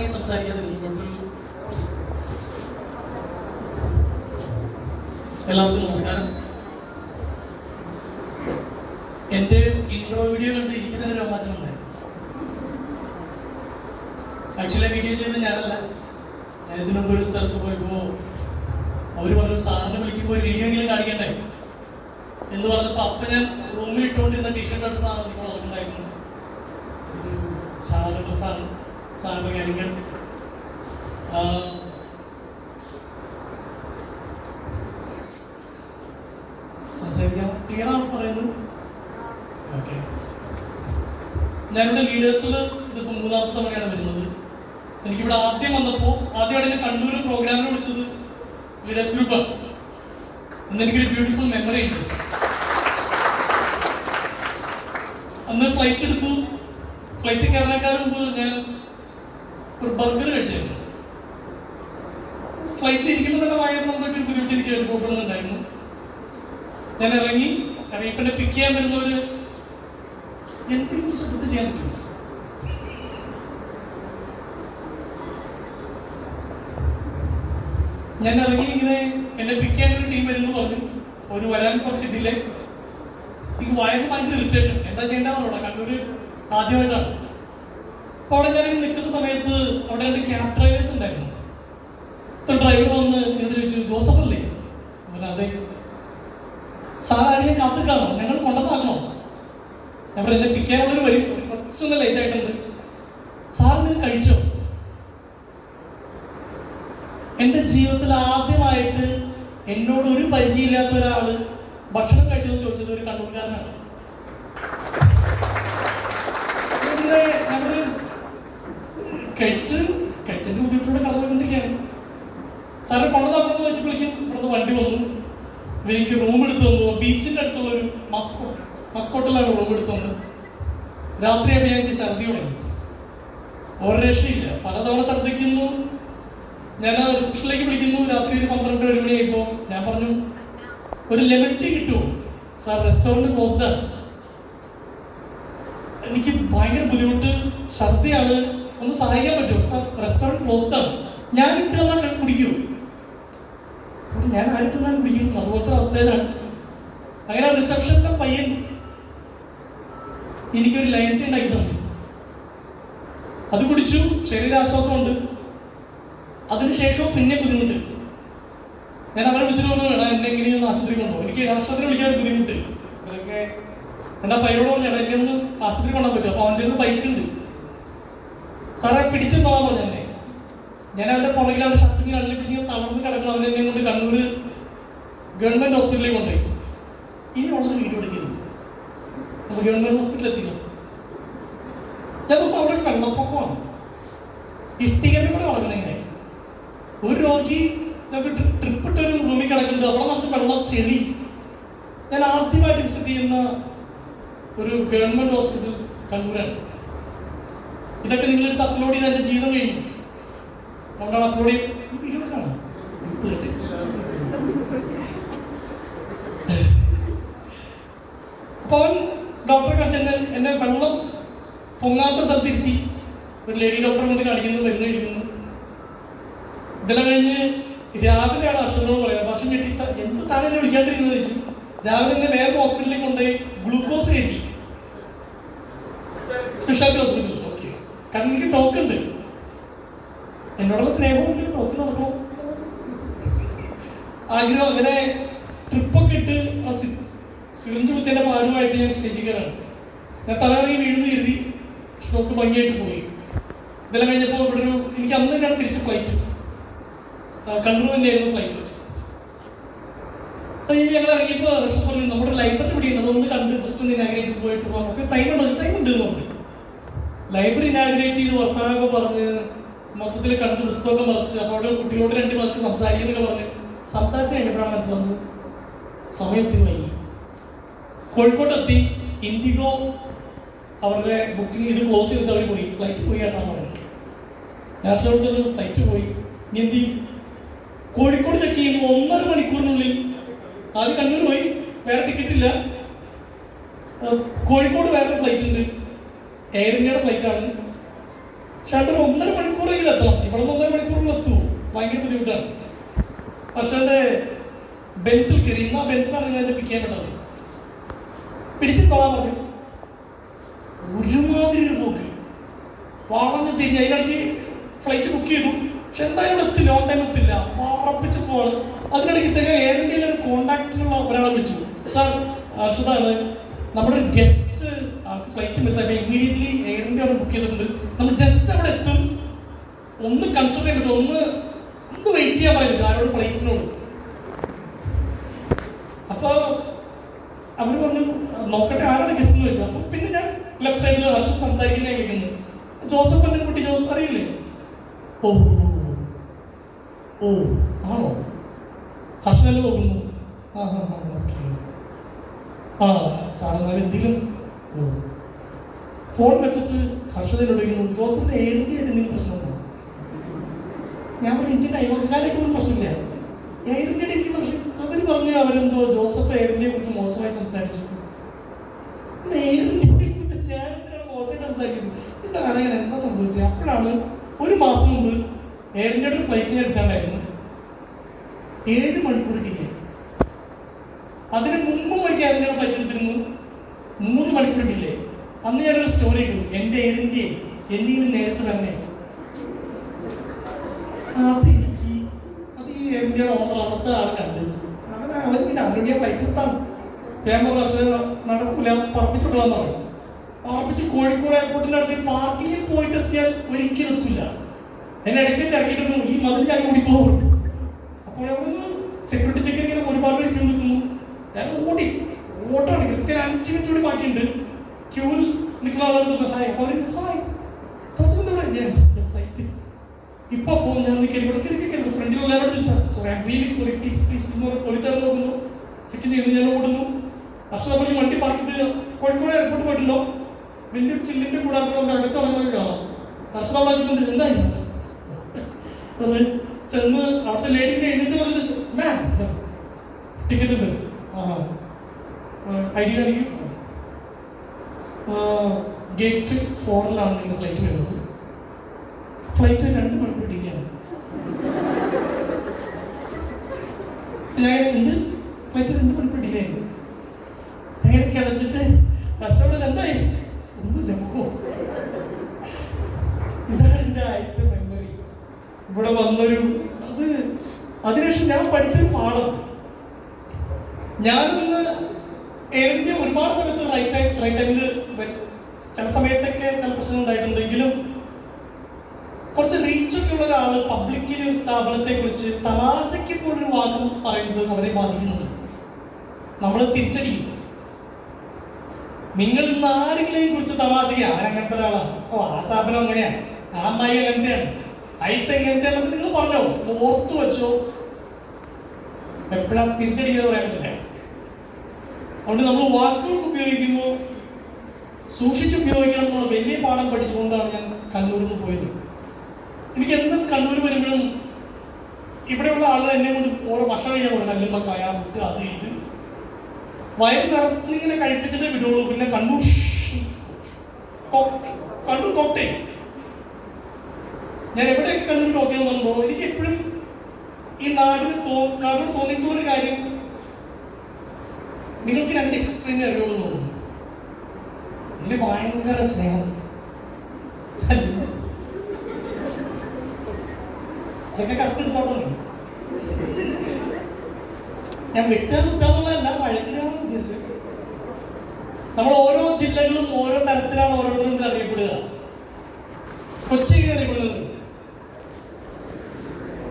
വേണമെങ്കിൽ സംസാരിക്കാതിരുന്നു കുഴപ്പമില്ല. എല്ലാവർക്കും നമസ്കാരം. എൻ്റെ ഇൻട്രോ വീഡിയോ കണ്ട് എനിക്ക് തന്നെ രോമാഞ്ചമുണ്ടായി. ആക്ച്വലി വീഡിയോ ചെയ്ത് ഞാനല്ല. ഞാൻ ഇതിനു മുമ്പ് ഒരു സ്ഥലത്ത് പോയപ്പോൾ അവർ പറഞ്ഞു സാറിനെ വിളിക്കുമ്പോൾ ഒരു വീഡിയോ എങ്കിലും കാണിക്കണ്ടേ എന്ന് പറഞ്ഞപ്പോൾ അപ്പം ഞാൻ റൂമിൽ ഇട്ടുകൊണ്ടിരുന്ന ടീഷർട്ട് ഇട്ടിട്ടാണ് നിങ്ങൾ നടക്കുന്നുണ്ടായിരുന്നത്. അതൊരു സാറിൻ്റെ ഡ്രസ്സാണ്, സാറിൻ്റെ കാര്യങ്ങൾ. സംസാരിക്കാം, ക്ലിയർ ആണ് പറയുന്നത്? ഓക്കെ. ഞാനിവിടെ ലീഡേഴ്സിൽ ഇതിപ്പോൾ മൂന്നാമത്തെ തവണയാണ് വരുന്നത്. എനിക്കിവിടെ ആദ്യം വന്നപ്പോൾ ആദ്യമായിട്ട് കണ്ണൂർ പ്രോഗ്രാമിന് വിളിച്ചത് ലീഡേഴ്സ് ഗ്രൂപ്പാണ്. അന്ന് എനിക്കൊരു ബ്യൂട്ടിഫുൾ മെമ്മറി ഉണ്ട്. അന്ന് ഫ്ലൈറ്റ് എടുത്തു. ഫ്ലൈറ്റ് കയറാനേക്കാൾ മുമ്പ് ഞാൻ ഒരു ബർഗർ കഴിച്ചായിരുന്നു. ഫ്ലൈറ്റിൽ ഇരിക്കുമ്പോൾ തന്നെ വയറിന് എന്തൊക്കെ ബുദ്ധിമുട്ട് എനിക്ക് അനുഭവപ്പെടുന്നുണ്ടായിരുന്നു. ഞാൻ ഇറങ്ങി അറിയപ്പന്നെ പിക്ക് ചെയ്യാൻ വരുന്നവര് എന്തെങ്കിലും ശ്രദ്ധ ചെയ്യാൻ പറ്റും. ഞാൻ ഇറങ്ങി ഇങ്ങനെ എന്നെ പിക്ക് ചെയ്യാൻ ഒരു ടീം വരുന്നു പറഞ്ഞു. ഒരു വരാൻ കുറച്ച് ഡിലേ. എനിക്ക് വയറിന് ഭയങ്കര ഇറിറ്റേഷൻ. എന്താ ചെയ്യേണ്ടതെന്നോടാ, കണ്ണൂര് ആദ്യമായിട്ടാണ്. അപ്പോൾ അവിടെ ഞാൻ നിൽക്കുന്ന സമയത്ത് അവിടെ രണ്ട് ക്യാബ് ഡ്രൈവേഴ്സ് ഉണ്ടായിരുന്നു. ഇത്ര ഡ്രൈവർ വന്ന് എന്നോട് ചോദിച്ചു, ജോസഫ് അല്ലേ? അതെ. സാർ ആരെങ്കിലും കാത്തിക്കാണോ? ഞങ്ങൾ കൊണ്ടുവന്നാക്കണോ? ഞാൻ പറഞ്ഞു എന്നെ പിക്ക് ചെയ്യാനുള്ളവർ വരും, കുറച്ചൊന്ന് ലേറ്റ് ആയിട്ടുണ്ട്. സാർ നിങ്ങൾ കഴിച്ചോ? എൻ്റെ ജീവിതത്തിൽ ആദ്യമായിട്ട് എന്നോട് ഒരു പരിചയമില്ലാത്ത ഒരാള് ഭക്ഷണം കഴിച്ചതെന്ന് ചോദിച്ചത് ഒരു കണ്ണൂർക്കാരനാണ്. ഞങ്ങള് കഴിച്ചതിന്റെ ബുദ്ധിമുട്ടോടെ കടന്നുകൊണ്ടിരിക്കുകയാണ്. സാറിനെ കൊണ്ടുവന്നാക്കണമെന്ന് വെച്ചപ്പോഴേക്കും ഇവിടുന്ന് വണ്ടി വന്നു. എനിക്ക് റൂം എടുത്തു തന്നു. ബീച്ചിന്റെ അടുത്തുള്ള ഒരു മസ്കോട്ടിലാണ് റൂം എടുത്തു തന്നത്. രാത്രിയാകുമ്പോൾ എനിക്ക് ഛർദി തുടങ്ങി. ഒരു രക്ഷയില്ല. പലതവണ ഛർദിക്കുന്നു. ഞാൻ ആ റിസപ്ഷനിലേക്ക് വിളിക്കുന്നു. രാത്രി ഒരു 12-1 മണിയായിപ്പോൾ ഞാൻ പറഞ്ഞു, ഒരു ലെമൺ ടീ കിട്ടുമോ? സാർ റെസ്റ്റോറൻറ്റ് ക്ലോസ്ഡ് ആണ്. എനിക്ക് ഭയങ്കര ബുദ്ധിമുട്ട്, ഛർദിയാണ്, ഒന്ന് സഹായിക്കാൻ പറ്റുമോ? സാർ റെസ്റ്റോറൻറ്റ് ക്ലോസ്ഡ് ആണ്. ഞാൻ ഇട്ട് തന്നാൽ കുടിക്കുമോ? ഞാൻ ആയിട്ട് തന്നാൽ കുടിക്കും. അതുപോലത്തെ അവസ്ഥയിലാണ്. അങ്ങനെ റിസപ്ഷനിലെ പയ്യൻ എനിക്കൊരു ലൈൻ ടീ ഉണ്ടാക്കി തന്നു. അത് കുടിച്ചു. ശരീരാശ്വാസമുണ്ട്. അതിനുശേഷവും പിന്നെ ബുദ്ധിമുട്ട്. ഞാൻ അവരെ വിളിച്ചിട്ട് പറഞ്ഞു, എടാ എന്നെ എങ്ങനെയൊന്ന് ആശുപത്രി കൊണ്ടുപോകും. എനിക്ക് ആശുപത്രി വിളിക്കാൻ ബുദ്ധിമുട്ട്. ഇവരൊക്കെ എൻ്റെ പയ്യോട് പറഞ്ഞു, എടാ എന്നെ ഒന്ന് ആശുപത്രി കൊണ്ടുപോകാൻ പറ്റും. അപ്പോൾ അവൻ്റെ ഒരു ബൈക്കുണ്ട്. സാറെ പിടിച്ചു പോകാൻ പറഞ്ഞു എന്നെ. ഞാൻ അവൻ്റെ പുറകിൽ അവൻ്റെ ഷർട്ടിങ്ങനെ അള്ളി പിടിച്ച് തളർന്ന് കിടക്കുന്ന അവൻ എന്നെ കൊണ്ട് കണ്ണൂർ ഗവൺമെൻറ് ഹോസ്പിറ്റലിലേക്ക് കൊണ്ടുപോയി. ഇനി ഉള്ളത് വീഡിയോ എടുക്കരുത്. അപ്പോൾ ഗവൺമെൻറ് ഹോസ്പിറ്റലിൽ എത്തില്ല. ഞാൻ നോക്കുമ്പോൾ അവിടെ വെള്ളപ്പൊക്കമാണ്. ഇഷ്ടികനെ കൂടെ വളർന്നെങ്ങനെ ഒരു രോഗി ട്രിപ്പ് ഇട്ടൊരു റൂമിൽ കിടക്കുന്നുണ്ട്. അവിടെ നിറച്ച് വെള്ളം, ചെളി. ഞാൻ ആദ്യമായിട്ട് വിസിറ്റ് ചെയ്യുന്ന ഒരു ഗവൺമെൻറ് ഹോസ്പിറ്റൽ കണ്ണൂരാണ്. ഇതൊക്കെ നിങ്ങളെടുത്ത് അപ്ലോഡ് ചെയ്ത് എൻ്റെ ജീവിതം കഴിഞ്ഞു. അതുകൊണ്ടാണ് അപ്ലോഡ് ചെയ്ത് വീഡിയോ കാണാം. അപ്പോൾ അവൻ ഡോക്ടറെ കാണിച്ച് എന്നെ വെള്ളം പൊങ്ങാത്ത സ്ഥലത്ത് ഇരുത്തി. ഒരു ലേഡി ഡോക്ടറെ കൊണ്ട് കാണിക്കുന്നു, മരുന്ന് കഴിക്കുന്നു. ഇതെല്ലാം കഴിഞ്ഞ് രാവിലെയാണ് അശ്വനോട് പറയുന്നത്. ഭക്ഷണം കിട്ടി എന്ത് താനെന്നെ വിളിക്കാണ്ടിരുന്നത് ചോദിച്ചു. രാവിലെ എന്നെ വേറെ ഹോസ്പിറ്റലിൽ കൊണ്ടുപോയി ഗ്ലൂക്കോസ് കയറ്റി. Speciality hospital. ഓക്കെ. കാരണം എനിക്ക് ടോക്കുണ്ട്. എന്നോടുള്ള സ്നേഹമുണ്ട്. ടോക്ക് നടക്കണം ആഗ്രഹം. അങ്ങനെ ട്രിപ്പൊക്കെ ഇട്ട് സിറിഞ്ച് കുത്തിൻ്റെ പാടുമായിട്ട് ഞാൻ സ്റ്റേജിൽ കയറാണ്. ഞാൻ തലകറങ്ങി വീഴുന്നു കരുതി. സ്റ്റോക്ക് ഭംഗിയായിട്ട് പോയി. ഇതെല്ലാം കഴിഞ്ഞപ്പോൾ ഇവിടെ ഒരു എനിക്ക് അന്ന് തന്നെയാണ് തിരിച്ച് ഫ്ലൈറ്റ്. കണ്ണൂർ തന്നെയായിരുന്നു ഫ്ലൈറ്റ്. അത് ഞങ്ങൾ ഇറങ്ങിയപ്പോൾ പറഞ്ഞു നമ്മുടെ ലൈബ്രറി ഇവിടെയുണ്ട്, അതൊന്ന് കണ്ട് ജസ്റ്റ് ഒന്ന് ഇനാഗ്രേറ്റ് ചെയ്ത് പോയിട്ട് പോകാം. നമുക്ക് ടൈം ഉണ്ട് എന്ന് പറഞ്ഞു. ലൈബ്രറി ഇനാഗ്രേറ്റ് ചെയ്ത് വർത്തമാനമൊക്കെ പറഞ്ഞ് മൊത്തത്തിൽ കണ്ട് പുസ്തകമൊക്കെ മറിച്ച് അപ്പോൾ അവിടെ കുട്ടികളോട് 2 പേർക്ക് സംസാരിക്കുന്നൊക്കെ പറഞ്ഞ് സംസാരിച്ച് കഴിഞ്ഞപ്പോഴാണ് മനസ്സിലാവുന്നത് സമയത്തിന് വൈകി. കോഴിക്കോട്ടെത്തി. ഇൻഡിഗോ അവരുടെ ബുക്കിംഗ് ഇത് ക്ലോസ് ചെയ്തിട്ട് അവർ പോയി. ഫ്ലൈറ്റ് പോയി കേട്ടാന്ന് പറഞ്ഞു. നാഷണൽ ഫ്ലൈറ്റ് പോയി. ഇനി എന്ത് ചെയ്യും? കോഴിക്കോട് ചെക്ക് ചെയ്യുമ്പോൾ 1.5 മണിക്കൂറിനുള്ളിൽ ആദ്യം കണ്ണൂർ പോയി, വേറെ ടിക്കറ്റ് ഇല്ല. കോഴിക്കോട് വേറെ ഫ്ലൈറ്റ് ഉണ്ട്, എയർ ഇന്ത്യയുടെ ഫ്ലൈറ്റാണ്. പക്ഷെ അവിടെ 1.5 മണിക്കൂറെങ്കിലും എത്തണം. ഇവിടെ നിന്ന് 1.5 മണിക്കൂറിൽ എത്തുമോ? ഭയങ്കര ബുദ്ധിമുട്ടാണ്. പക്ഷെ എൻ്റെ ബെൻസിൽ കയറി. ഇന്ന് ആ ബെൻസിലാണ് ഞാൻ പിക്ക് ചെയ്യാൻ പറ്റത്. പിടിച്ച് തൊളാൻ പറഞ്ഞു. ഒരുമാതിരി ഒരു പോക്ക്, വളഞ്ഞ് തിരിഞ്ഞ്. അതിനിടയ്ക്ക് ഫ്ലൈറ്റ് ബുക്ക് ചെയ്തു. പക്ഷെ എന്തായാലും എത്തില്ല, ഓൺ ടൈം എത്തില്ല, ഉറപ്പിച്ച് പോവാണ്. അതിനിടയ്ക്ക് ഇദ്ദേഹം എയർ ഇന്ത്യയിലെ ഒരു കോണ്ടാക്റ്റിലുള്ള ഒരാളെ വിളിച്ചു. സാർ, അർഷദാണ്, നമ്മുടെ ഒരു ഗസ്റ്റ് ഫ്ലൈറ്റ് മിസ്സായി, ഇമ്മീഡിയറ്റ്ലി എയർ ഇന്ത്യ അവിടെ ബുക്ക് ചെയ്തിട്ടുണ്ട്, നമ്മൾ ജസ്റ്റ് അവിടെ എത്തും, ഒന്ന് കൺസിഡർ ചെയ്യാൻ പറ്റും, ഒന്ന് വെയിറ്റ് ചെയ്യാൻ പറയുന്നത് ആരോട്, ഫ്ലൈറ്റിനോട്. അപ്പോൾ അവർ പറഞ്ഞു നോക്കട്ടെ ആരാണ് ഗസ്റ്റ് എന്ന് ചോദിച്ചു. അപ്പം പിന്നെ ഞാൻ ലെഫ്റ്റ് സൈഡിൽ ഹർഷദ് സംസാരിക്കുന്നേ കേൾക്കുന്നത്. ജോസഫ് എന്ന കുട്ടി, ജോസഫ് അറിയില്ലേ? ഓ ഓ ആണോ? ഹർഷദ് നോക്കുന്നു. ആ ഹാ ഹാ ഓക്കെ. ആ സാറന്മാർ എന്തെങ്കിലും ഫോൺ വെച്ചിട്ട് ഹർഷദിനോട് ചോദിക്കുന്നു, ജോസഫിന്റെ എയർ ഇന്ത്യയായിട്ട് എന്തെങ്കിലും പ്രശ്നമുണ്ടോ? ഞാൻ പറഞ്ഞു ഇന്ത്യൻ അയൽവക്കാരായിട്ട് ഒന്നും പ്രശ്നമില്ല, എയർ ഇന്ത്യയുടെ എനിക്ക് പ്രശ്നം. അവർ പറഞ്ഞു അവരെന്തോ ജോസഫ് എയർ ഇന്ത്യയെ കുറിച്ച് മോശമായി സംസാരിച്ചു. എയർ ഇന്ത്യയെ കുറിച്ച് ഞാൻ എന്തിനാണ് മോശമായിട്ട് സംസാരിക്കുന്നത്? എന്താണ് അങ്ങനെ എന്താ സംഭവിച്ചത്? അപ്പോഴാണ് 1 മാസം മുമ്പ് എയർ ഇന്ത്യയുടെ ഒരു ഫ്ലൈറ്റ് ഞാൻ എടുക്കാണ്ടായിരുന്നു, 7 മണിക്കൂർ ഡിലേ. അതിന് മുമ്പ് എനിക്ക് എയർ ഇന്ത്യയുടെ ഫ്ലൈറ്റ് എടുത്തിരുന്നു, 3 മണിക്കൂർ ഡിലേ. അന്ന് ഞാനൊരു സ്റ്റോറി ഇട്ടു, എൻ്റെ എയർ ഇന്ത്യയെ എന്തെങ്കിലും നേരത്തെ തന്നെ. അത് ഈ എയർ ഇന്ത്യയുടെ ഓണർ അവിടുത്തെ ആൾ കണ്ട് അവൻ പിന്നെ അവരുടെ ഫ്ലൈറ്റ് എത്താണ്. ഞാൻ പറഞ്ഞു നടക്കൂല, പറപ്പിച്ചോട്ടാന്ന് പറഞ്ഞു. പറപ്പിച്ച് കോഴിക്കോട് എയർപോർട്ടിൻ്റെ അടുത്ത് പാർക്കിങ്ങിൽ പോയിട്ട് എത്തിയാൽ ഒരിക്കലും എത്തില്ല. എന്നെ ഇടയ്ക്ക് ചരക്കിട്ടു, ഈ മതിൽ ഞാൻ ഓടിപ്പോകും. അപ്പോൾ അവിടെ സെക്യൂരിറ്റി ചെക്ക് ഇങ്ങനെ ഒരുപാട് പേര് ക്യൂ നിൽക്കുന്നു. ഞാൻ ഓട്ടാണ്, കൃത്യം 5 മിനിറ്റ് കൂടി ബാക്കിയുണ്ട്. ക്യൂവിൽ നിൽക്കുന്ന ആളുകൾ ഹായ്, അവർ ഹായ് ഫ്ലൈറ്റ് ഇപ്പൊ പോകും, ഞാൻ ഫ്രണ്ടിലുള്ള പോലീസുകാർ നോക്കുന്നു, ചെക്ക് ചെയ്യുന്നു. ഞാൻ ഓടുന്നു. ഹർഷദ് വണ്ടി പാർക്ക് ചെയ്ത് കോഴിക്കോട് എയർപോർട്ട് പോയിട്ടുണ്ടോ? വലിയ ചില്ലിന്റെ കൂടാതെ അകത്ത് ഇറങ്ങാൻ കാണാം. ഹർഷദ് എന്തായി ചെന്ന് അവിടുത്തെ ലേഡിനെ എഴുന്നേറ്റ് പറഞ്ഞത്, മാം ടിക്കറ്റ് ഉണ്ട്, ഐ ഡി കാണിക്കും, ഗേറ്റ് 4-ലാണ് നിങ്ങളുടെ ഫ്ലൈറ്റ് വരുന്നത്, ഫ്ലൈറ്റ് 2 മണിക്കൂർ ഡിലേയാണ്. ഞാൻ എന്ത് ഫ്ലൈറ്റ് 2 മണിക്കൂർ ഡിലേ ആണ്? അങ്ങനെ കിതച്ചിട്ട് കച്ചവടം എന്തായി? ഒന്നുമില്ല, നമുക്കോ. ഇതാണ് എൻ്റെ ആദ്യത്തെ മെമ്മറി. ഇവിടെ വന്നൊരു അതിനുശേഷം ഞാൻ പഠിച്ചൊരു പാഠം. ഞാനൊന്ന് എയർ ഇന്ത്യ ഒരുപാട് സമയത്ത് റൈറ്റ് ടൈമിൽ ചില സമയത്തൊക്കെ ചില പ്രശ്നം ഉണ്ടായിട്ടുണ്ടെങ്കിലും കുറച്ച് റീച്ചൊക്കെ ഉള്ള ഒരാൾ പബ്ലിക്കിൽ ഒരു സ്ഥാപനത്തെ കുറിച്ച് തമാശയ്ക്ക് പോലൊരു വാദം പറയുന്നത് അവരെ ബാധിക്കുന്നുണ്ട്. നമ്മൾ തിരിച്ചടിക്കും. നിങ്ങൾ ഇന്ന് ആരെങ്കിലും കുറിച്ച് തമാശയ്ക്ക് ആരങ്ങനത്തെ ഒരാളാണ്, ഓ ആ സ്ഥാപനം അങ്ങനെയാണ്, ആ അമ്മായി എങ്ങനത്തെയാണ്, അയിത്ത എങ്ങനത്തെയാണെന്നൊക്കെ നിങ്ങൾ പറഞ്ഞോ, ഓർത്തു വെച്ചോ. എപ്പോഴാ തിരിച്ചടിക്കുന്നത് പറയാൻ പറ്റില്ല. അതുകൊണ്ട് നമ്മൾ വാക്കുകൾ ഉപയോഗിക്കുമ്പോൾ സൂക്ഷിച്ച് ഉപയോഗിക്കണം എന്നുള്ള വലിയ പാഠം പഠിച്ചുകൊണ്ടാണ് ഞാൻ കണ്ണൂരിൽ നിന്ന് പോയത്. എനിക്ക് എന്നും കണ്ണൂർ വരുമ്പോഴും ഇവിടെയുള്ള ആളുകൾ എന്നെ കൊണ്ട് ഓരോ ഭക്ഷണം കഴിക്കാൻ പറഞ്ഞു, കല്ലുമ്മക്കായ, മുട്ട്, അത് ഇത് വയറ് നിറഞ്ഞിങ്ങനെ കഴിപ്പിച്ചിട്ടേ വിടുള്ളൂ. പിന്നെ കണ്ണൂർ കോട്ടയം, ഞാൻ എവിടെയൊക്കെ കണ്ണൂർ ടോക്കിയോ വന്നോ, എനിക്ക് എപ്പോഴും ഈ നാടിനോട് തോന്നിയിട്ടുള്ള ഒരു കാര്യം, നിങ്ങൾക്ക് 2 എക്സ്ട്രീം അറിയുള്ളൂ തോന്നുന്നു. എൻ്റെ ഭയങ്കര സ്നേഹം, അതൊക്കെ കറക്റ്റ് എടുത്തോട്ടോ. ഞാൻ വിട്ടുന്നുള്ളതല്ല, വഴക്കിടാന്ന് ഉദ്ദേശിച്ചത്. നമ്മൾ ഓരോ ജില്ലകളും ഓരോ തരത്തിലാണ് ഓരോരുത്തരും അറിയപ്പെടുക. കൊച്ചി അറിയപ്പെടുന്നത്,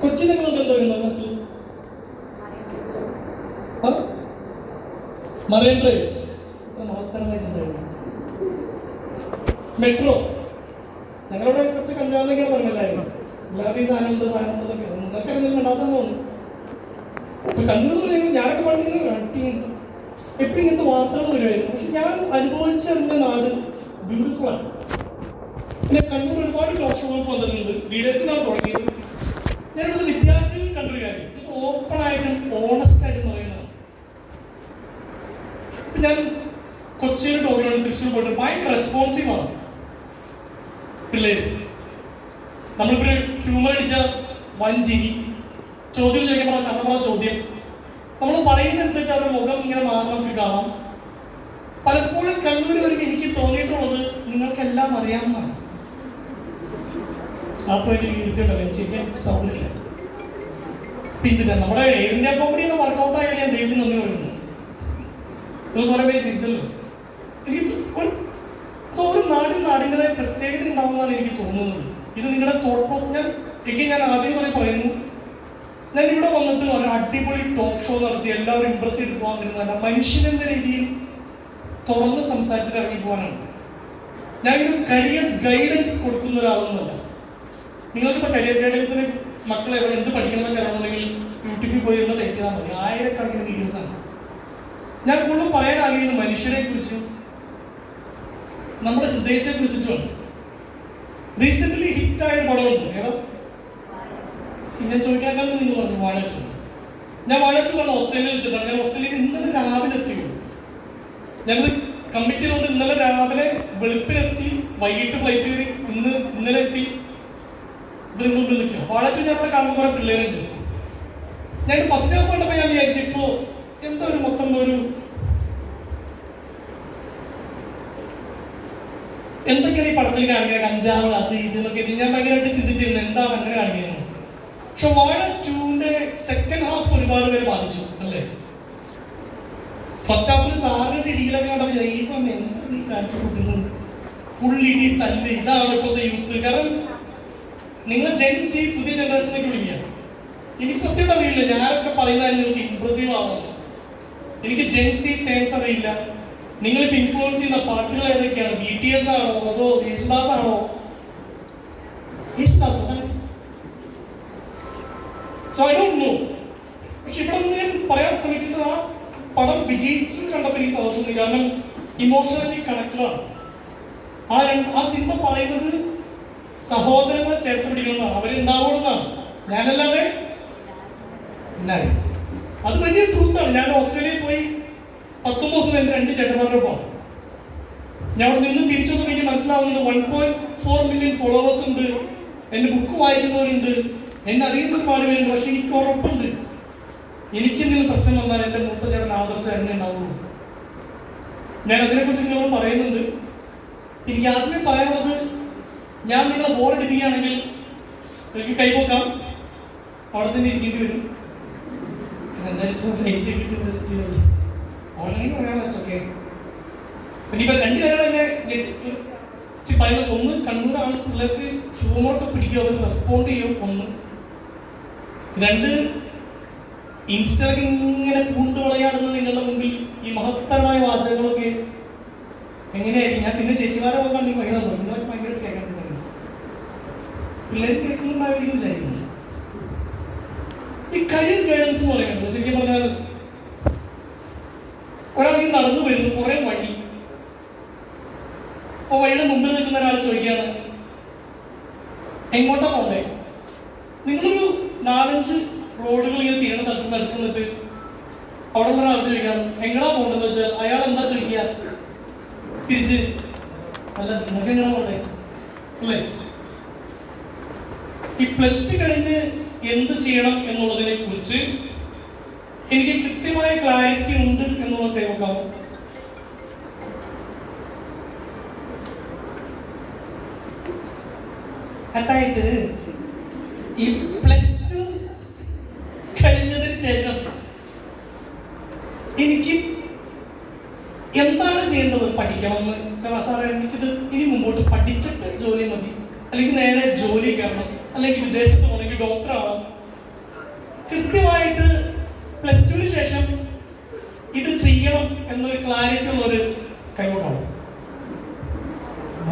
കൊച്ചി നിങ്ങൾക്ക് എന്താ വരുന്നത് മനസ്സിൽ? മറൈൻ ഡ്രൈവ്, എത്ര മഹത്തരമായ ചിന്തയാണ്. മെട്രോ, ഞങ്ങളുടെ കുറച്ച് കഞ്ചാവെന്നൊക്കെ പറഞ്ഞല്ലായിരുന്നു, എല്ലാവരും ഈ സാധനമുണ്ട് സാധനമുണ്ടെന്നൊക്കെ നിങ്ങൾക്കറിയാൻ വേണ്ടാത്ത തോന്നുന്നു. ഇപ്പൊ കണ്ണൂർ പറയുന്നത് ഞാനൊക്കെ പാടിങ്ങനെ എപ്പോഴും ഇങ്ങനത്തെ വാർത്തകൾ വരുമായിരുന്നു. പക്ഷെ ഞാൻ അനുഭവിച്ചറിഞ്ഞ നാട് ബ്യൂട്ടിഫുൾ ആണ്. പിന്നെ കണ്ണൂർ ഒരുപാട് ടോക്ക് ഷോകൾക്ക് വന്നിട്ടുണ്ട്, ലീഡേഴ്സിനാണ് തുടങ്ങിയത്. ഞാനിവിടുത്തെ വിദ്യാർത്ഥികൾ കണ്ടൊരു കാര്യം, ഇത് ഓപ്പണായിട്ടും ഓണസ്റ്റായിട്ടും പറയുന്നതാണ്. ഞാൻ കൊച്ചിയിൽ ടോക്കിലാണ്, തൃശ്ശൂർ പോയിട്ട് ഭയങ്കര റെസ്പോൺസീവാണ് പിള്ളേര്. നമ്മളിപ്പോൾ ഹ്യൂമർ അടിച്ച വഞ്ചിരി, ചോദ്യം ചോദിക്കുമ്പോൾ ചട്ടപ്പുറ ചോദ്യം, നമ്മൾ പറയുന്നതനുസരിച്ച് അവരുടെ മുഖം ഇങ്ങനെ മാറി നമുക്ക് കാണാം. പലപ്പോഴും കണ്ണൂർ വരുമ്പോൾ എനിക്ക് തോന്നിയിട്ടുള്ളത് നിങ്ങൾക്കെല്ലാം അറിയാവുന്നതാണ്. അപ്പോൾ എനിക്ക് ഇരുത്തിട്ടല്ലേ ചെയ്യാൻ സൗകര്യമില്ല. പിന്നെ നമ്മുടെ എയർ ഇന്ത്യ കോമഡി എന്ന് വർക്കൗട്ട് ആയാലും ഞാൻ ദൈവത്തിന് നന്ദി പറയുന്നു. നിങ്ങൾ കുറേ പേര് തിരിച്ചല്ലോ. എനിക്ക് ഒരു നാടിൻ്റെതായ പ്രത്യേകത ഉണ്ടാവുന്നതാണ് എനിക്ക് തോന്നുന്നത്. ഇത് നിങ്ങളുടെ തോട്ട് പ്രോസസ്. ഞാൻ ആദ്യം പറയുന്നു, ഞാൻ ഇവിടെ വന്നിട്ട് ഒരു അടിപൊളി ടോക്ക് ഷോ നടത്തി എല്ലാവരും ഇമ്പ്രസ് ചെയ്ത് പോകാൻ വരുന്നതല്ല, മനുഷ്യനെന്ന രീതിയിൽ തുറന്ന് സംസാരിച്ചിട്ട് ഇറങ്ങി പോകാനാണ്. ഞാനൊരു കരിയർ ഗൈഡൻസ് കൊടുക്കുന്ന ഒരാളൊന്നുമല്ല. നിങ്ങൾക്കിപ്പോൾ കരിയർ ഗൈഡൻസിന് മക്കളെ എന്ത് പഠിക്കണമെന്നൊക്കെ അറിയണമെങ്കിൽ യൂട്യൂബിൽ പോയി ഒന്ന് ടൈപ്പ് ചെയ്താൽ മതി. ആയിരക്കണക്കിന് വീഡിയോസാണ്. ഞാൻ കൂടുതൽ പറയാൻ ആഗ്രഹിക്കുന്ന മനുഷ്യരെ കുറിച്ചും നമ്മുടെ ഹൃദയത്തെ കുറിച്ചിട്ടുമാണ്. റീസെന്റ് ഹിറ്റായ ഒരു പടമുണ്ട്, ഏതാ ഞാൻ ചോദിക്കാൻ നിങ്ങൾ പറഞ്ഞു വാഴറ്റു. ഞാൻ വാഴറ്റുമാണ് ഓസ്ട്രേലിയയിൽ വെച്ചിട്ടാണ്. ഞാൻ ഓസ്ട്രേലിയയിൽ ഇന്നലെ രാവിലെ എത്തിയുള്ളൂ. ഞാനത് കമ്മിറ്റ് ചെയ്തുകൊണ്ട് ഇന്നലെ രാവിലെ വെളുപ്പിനെത്തി, വൈകിട്ട് ഫ്ലൈറ്റ് കയറി, ഇന്നലെ എത്തി ഇവിടെ മുമ്പിൽ നിൽക്കുക. വാഴറ്റു ഞാൻ ഇവിടെ കാണുമ്പോൾ കുറെ പിള്ളേരുണ്ട്. ഞാൻ ഫസ്റ്റ് ഹാഫ് കണ്ടപ്പോൾ ഞാൻ വിചാരിച്ചു ഇപ്പോൾ എന്താ ഒരു മൊത്തം ഒരു എന്തൊക്കെയാണ് ഈ പടത്തിൽ കാണിക്കുന്നത്, കഞ്ചാവ് അത് ഇതെന്നൊക്കെ ഞാൻ ഭയങ്കരമായിട്ട് ചിന്തിച്ചിരുന്നു എന്താണ് അങ്ങനെ കാണിക്കുന്നത്. പക്ഷെ വാഴ 2ന്റെ സെക്കൻഡ് ഹാഫ് ഒരുപാട് പേര് ബാധിച്ചു അല്ലേ. ഫസ്റ്റ് ഹാഫിൽ സാറിന്റെ ഇടിയിലൊക്കെ കണ്ടപ്പോൾ ഇപ്പം എന്താണ് ഈ കാണിച്ചു കൂട്ടുന്നത്, ഫുൾ ഇടി തല്ല്, ഇതാണ് ഇപ്പോഴത്തെ യൂത്ത്. കാരണം നിങ്ങൾ ജെൻസി പുതിയ ജനറേഷനൊക്കെ വിളിക്കുക. എനിക്ക് സത്യം അറിയില്ല, ഞാനൊക്കെ പറയുന്നതിന് നിങ്ങൾക്ക് ഇംപ്രസീവ് ആവുന്നു. എനിക്ക് ജെൻസി ടേംസ് അറിയില്ല. നിങ്ങളിപ്പോൾ ഇൻഫ്ലുവൻസ് ചെയ്യുന്ന പാട്ടുകൾ ഏതൊക്കെയാണ്? BTS ആണോ അതോ യേശുദാസ് ആണോ? So I don't know. പക്ഷെ ഇവിടെ നിന്ന് ഞാൻ പറയാൻ ശ്രമിക്കുന്നത് ആ പടം വിജയിച്ച് കണ്ടപ്പോൾ എനിക്ക് സന്തോഷമുണ്ട്. കാരണം ഇമോഷണലി കണക്റ്റഡ് ആണ്. ആ സിനിമ പറയുന്നത് സഹോദരങ്ങളെ ചേർത്ത് പിടിക്കണമെന്നാണ്, അവരുണ്ടാവുമെന്നാണ്. ഞാനല്ലാതെ അത് വലിയ ട്രൂത്താണ്. ഞാൻ ഓസ്ട്രേലിയയിൽ പോയി 19 ദിവസം എൻ്റെ 2 ചേട്ടന്മാരുടെ ഒപ്പം. ഞാൻ അവിടെ നിന്ന് തിരിച്ചു വന്നപ്പോൾ എനിക്ക് മനസ്സിലാവുന്നുണ്ട് 1.4 മില്യൺ ഫോളോവേഴ്സ് ഉണ്ട്, എൻ്റെ ബുക്ക് വായിക്കുന്നവരുണ്ട്, എന്നെ അറിയുന്ന ഒരുപാട് പേരുണ്ട്. പക്ഷെ എനിക്ക് ഉറപ്പുണ്ട് എനിക്കെന്തെങ്കിലും പ്രശ്നം വന്നാൽ എൻ്റെ മൂത്ത ചേട്ടൻ ആദർശ എന്നെ ഉണ്ടാവുള്ളൂ. ഞാൻ അതിനെക്കുറിച്ച് നിങ്ങൾ പറയുന്നുണ്ട്. എനിക്ക് ആദ്യമേ പറയാനുള്ളത്, ഞാൻ നിങ്ങളെ ബോറടിപ്പിക്കുകയാണെങ്കിൽ എനിക്ക് കൈപോക്കാം, അവിടെ തന്നെ ഇരിക്കേണ്ടി വരും. എന്തായാലും പൈസ കിട്ടുന്ന ഓൺലൈനിൽ പറയാൻ വെച്ചൊക്കെ ഇനിയിപ്പോൾ 2 കാര്യങ്ങൾ തന്നെ പറയുന്നത്. ഒന്ന്, കണ്ണൂരാണ് പിള്ളേർക്ക് ഹ്യൂമറൊക്കെ പിടിക്കും, അവർ റെസ്പോണ്ട് ചെയ്യും. 1. 2, ഇൻസ്റ്റയിലൊക്കെ ഇങ്ങനെ പൂണ്ടുവിളയാടുന്ന നിങ്ങളുടെ മുമ്പിൽ ഈ മഹത്തരമായ വാചകങ്ങളൊക്കെ എങ്ങനെയായിരിക്കും. ഞാൻ പിന്നെ ചേച്ചിമാരെ പോകാൻ ഭയങ്കര നിങ്ങളൊക്കെ ഭയങ്കര കേൾക്കാൻ പിള്ളേർ കേൾക്കുന്നുണ്ടായിരിക്കും വിചാരിക്കുന്നു. ഈ കരിയർ ഗൈഡൻസ് എന്ന് പറയുന്നത് ശരിക്കും പറഞ്ഞാൽ ഒരാൾ ഈ നടന്നു വരുന്നു കുറെ വഴി, അപ്പോൾ വഴിയുടെ മുമ്പിൽ നിൽക്കുന്ന ഒരാൾ ചോദിക്കുകയാണ് എങ്ങോട്ടാ പോണ്ടേ. നിങ്ങളൊരു 4-5 റോഡുകൾ ഇങ്ങനെ തീരണ സ്ഥലത്ത് നിന്ന് എടുക്കുന്നിട്ട് അവിടെ ഉള്ള ഒരാൾ ചോദിക്കുകയാണ് എങ്ങടാ പോകണ്ടെന്ന് വെച്ചാൽ അയാൾ എന്താ ചോദിക്കുക തിരിച്ച്, അല്ല നിങ്ങൾക്ക് എങ്ങടാ പോണ്ടേ അല്ലേ. ഈ +2 കഴിഞ്ഞ് എന്ത് ചെയ്യണം എന്നുള്ളതിനെ കുറിച്ച് എനിക്ക് കൃത്യമായ ക്ലാരിറ്റി ഉണ്ട് എന്നുള്ളത് കൈവക്കാമോ? അതായത് ഈ +2 കഴിഞ്ഞതിന് ശേഷം എനിക്ക് എന്താണ് ചെയ്യേണ്ടത്? പഠിക്കണമെന്ന്. കാരണം സാറേ എനിക്കിത് ഇനി മുമ്പോട്ട് പഠിച്ചിട്ട് ജോലി മതി, അല്ലെങ്കിൽ നേരെ ജോലി കയറണം, അല്ലെങ്കിൽ വിദേശത്ത് പോകണമെങ്കിൽ ഡോക്ടർ ആവാം. കൃത്യമായിട്ട് +2 ശേഷം ഇത് ചെയ്യണം എന്നൊരു ക്ലാരിറ്റി ഉള്ളൊരു കൈവക്കാണ്.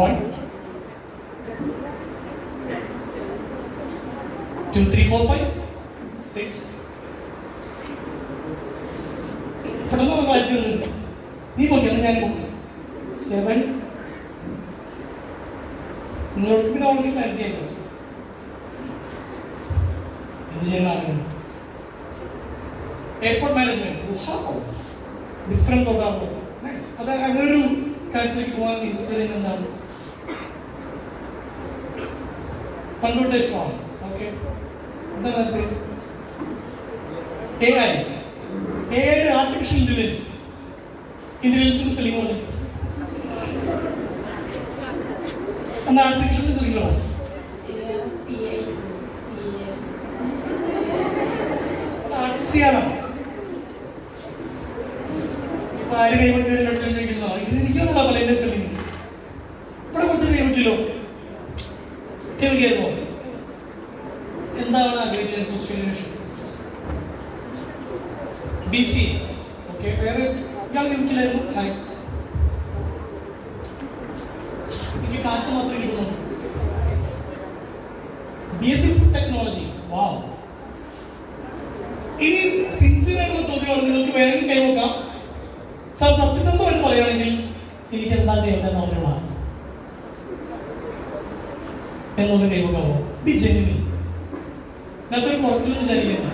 1 2 3 4 5 6 പെട്ടെന്ന് വായിക്കുന്നത് നീ നോക്കിയാണ് ഞാൻ നോക്കി 7 നിങ്ങൾക്ക് പിന്നെ ഓൾറെഡി ക്ലാരിറ്റി ആയിക്കോ എന്ത് ചെയ്യുന്ന എയർപോർട്ട് മാനേജ്മെന്റ് ഡിഫറെന്റ് പ്രോഗ്രാം. അത് അങ്ങനെ ഒരു കാര്യത്തിലേക്ക് പോകാൻ ഇൻസ്പയർ ചെയ്യുന്നതാണ്. പണ്ടോട്ടേ ഇഷ്ടമാണ്. ഓക്കെ, എന്താ താല്പര്യം? AI. AI ആർട്ടിഫിഷ്യൽ ഇന്റലിജൻസിന് സ്പെല്ലിംഗ് പോലെ എന്താ ആർട്ടിഫിഷ്യൽ സ്പെല്ലിംഗോ? ഇപ്പൊ ആര് കൈവയ്ക്കുന്നോ ഇത് എനിക്കൊന്നുണ്ടാ പോലെ എന്റെ സ്പെല്ലിംഗ് ഇവിടെ കുറച്ച് കൈവയ്ക്കല്ലോ. കേൾക്കോ എന്താണ് ആഗ്രഹിക്കുന്നത്? Question BC. ഓക്കെ, വേറെ ഇയാൾ കേൾക്കില്ലായിരുന്നു. ഹായ്, എനിക്ക് കാറ്റ് മാത്രമേ കിട്ടുന്നുള്ളൂ. BSc food technology. വാവ്. ഇനി സിൻസിയർ ആയിട്ടുള്ള ചോദ്യമാണ്, നിങ്ങൾക്ക് വേണമെങ്കിൽ കൈവക്കാം. സാർ സത്യസന്ധമായിട്ട് പറയുകയാണെങ്കിൽ എനിക്ക് എന്താ ചെയ്യേണ്ടതെന്ന് അറിയണം എന്നുള്ള കൈവക്കാമോ? B genuine. അതൊരു കുറച്ചിലും വിചാരിക്കണ്ട.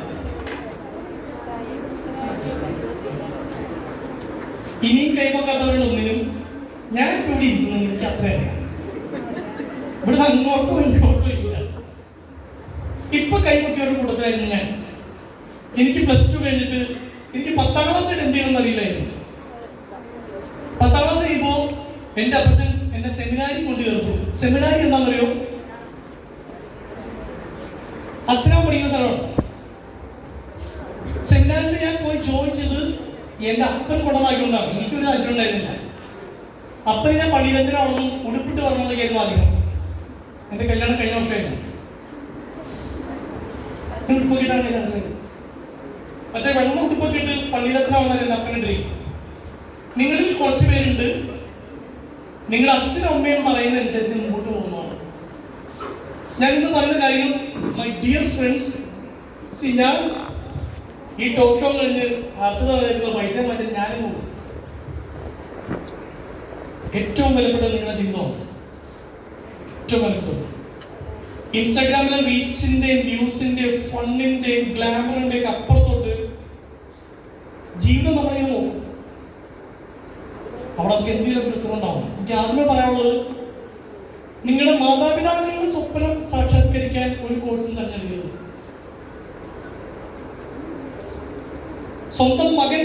ഇനിയും കൈവക്കാത്തവരൊന്നിനും ഞാൻ ഇവിടെ ഇരിക്കുന്നത് എനിക്ക് അത്ര അറിയാം. ഇവിടെ അങ്ങോട്ടും ഇങ്ങോട്ടും ഇല്ല. ഇപ്പൊ കൈവക്കിയ ഒരു കൂട്ടത്തിലായിരുന്നു ഞാൻ. എനിക്ക് +2 കഴിഞ്ഞിട്ട് എനിക്ക് 10ാം ക്ലാസ് എന്ത് ചെയ്യണമെന്ന് അറിയില്ലായിരുന്നു. 10ാം ക്ലാസ് കഴിയുമ്പോ എന്റെ അപ്പച്ചൻ എന്നെ സെമിനാരി കൊണ്ട് ചേർത്തു. സെമിനാരി എന്താണെന്നറിയോ? അച്ഛനാ പഠിക്കുന്ന സ്ഥലമാണ്. സെമിനാരിൽ ഞാൻ പോയി ചോദിച്ചത് എന്റെ അപ്പൻ കൊണ്ടതാക്കിക്കൊണ്ടാണ്. എനിക്കൊരു താല്പര്യം ഉണ്ടായിരുന്നില്ല. അപ്പൻ ഞാൻ പള്ളിയിലച്ഛനാണെന്നും ഉടുപ്പിട്ട് വരണമെന്നൊക്കെയായിരുന്നു ആഗ്രഹം. എന്റെ കല്യാണം കഴിഞ്ഞ വർഷമായിരുന്നു. ഉടുപ്പൊക്കെ ഇട്ടാണ് കണ്ടത്. മറ്റേ വെള്ളം ഉടുപ്പൊക്കെ ഇട്ട് പള്ളിയിലച്ഛനാവുന്ന എന്റെ അപ്പൻ്റെ ഡ്രീം. നിങ്ങളിൽ കുറച്ച് പേരുണ്ട് നിങ്ങളുടെ അച്ഛനും അമ്മയും പറയുന്നതനുസരിച്ച് മുമ്പോട്ട് പോകുന്നതാണ്. ഞാൻ ഇന്ന് പറയുന്ന കാര്യം മൈ ഡിയർ ഫ്രണ്ട്സ്, ഞാൻ ഈ ടോക്ക് ഷോ കഴിഞ്ഞ് ഹർഷത പൈസ മാറ്റി ഞാനും പോകും. ഏറ്റവും വിലപ്പെട്ടത് നിങ്ങളുടെ ജീവിതമാണ്. ഏറ്റവും വിലപ്പെട്ടത് ഇൻസ്റ്റാഗ്രാമിലെ റീച്ചിന്റെയും വ്യൂസിന്റെയും ഫണ്ടിന്റെയും ഗ്ലാമറിന്റെയും ഒക്കെ അപ്പുറത്തോട്ട് ജീവിതം നമ്മളിങ്ങനെ നോക്കും. അവിടെ നമുക്ക് എന്തെങ്കിലും എടുത്തുകൊണ്ടാവും. എനിക്ക് ആദ്യമേ പറയാനുള്ളത്, നിങ്ങളുടെ മാതാപിതാക്കളുടെ സ്വപ്നം സാക്ഷാത്കരിക്കാൻ ഒരു കോഴ്സും തിരഞ്ഞെടുക്കരുത്. സ്വന്തം മകൻ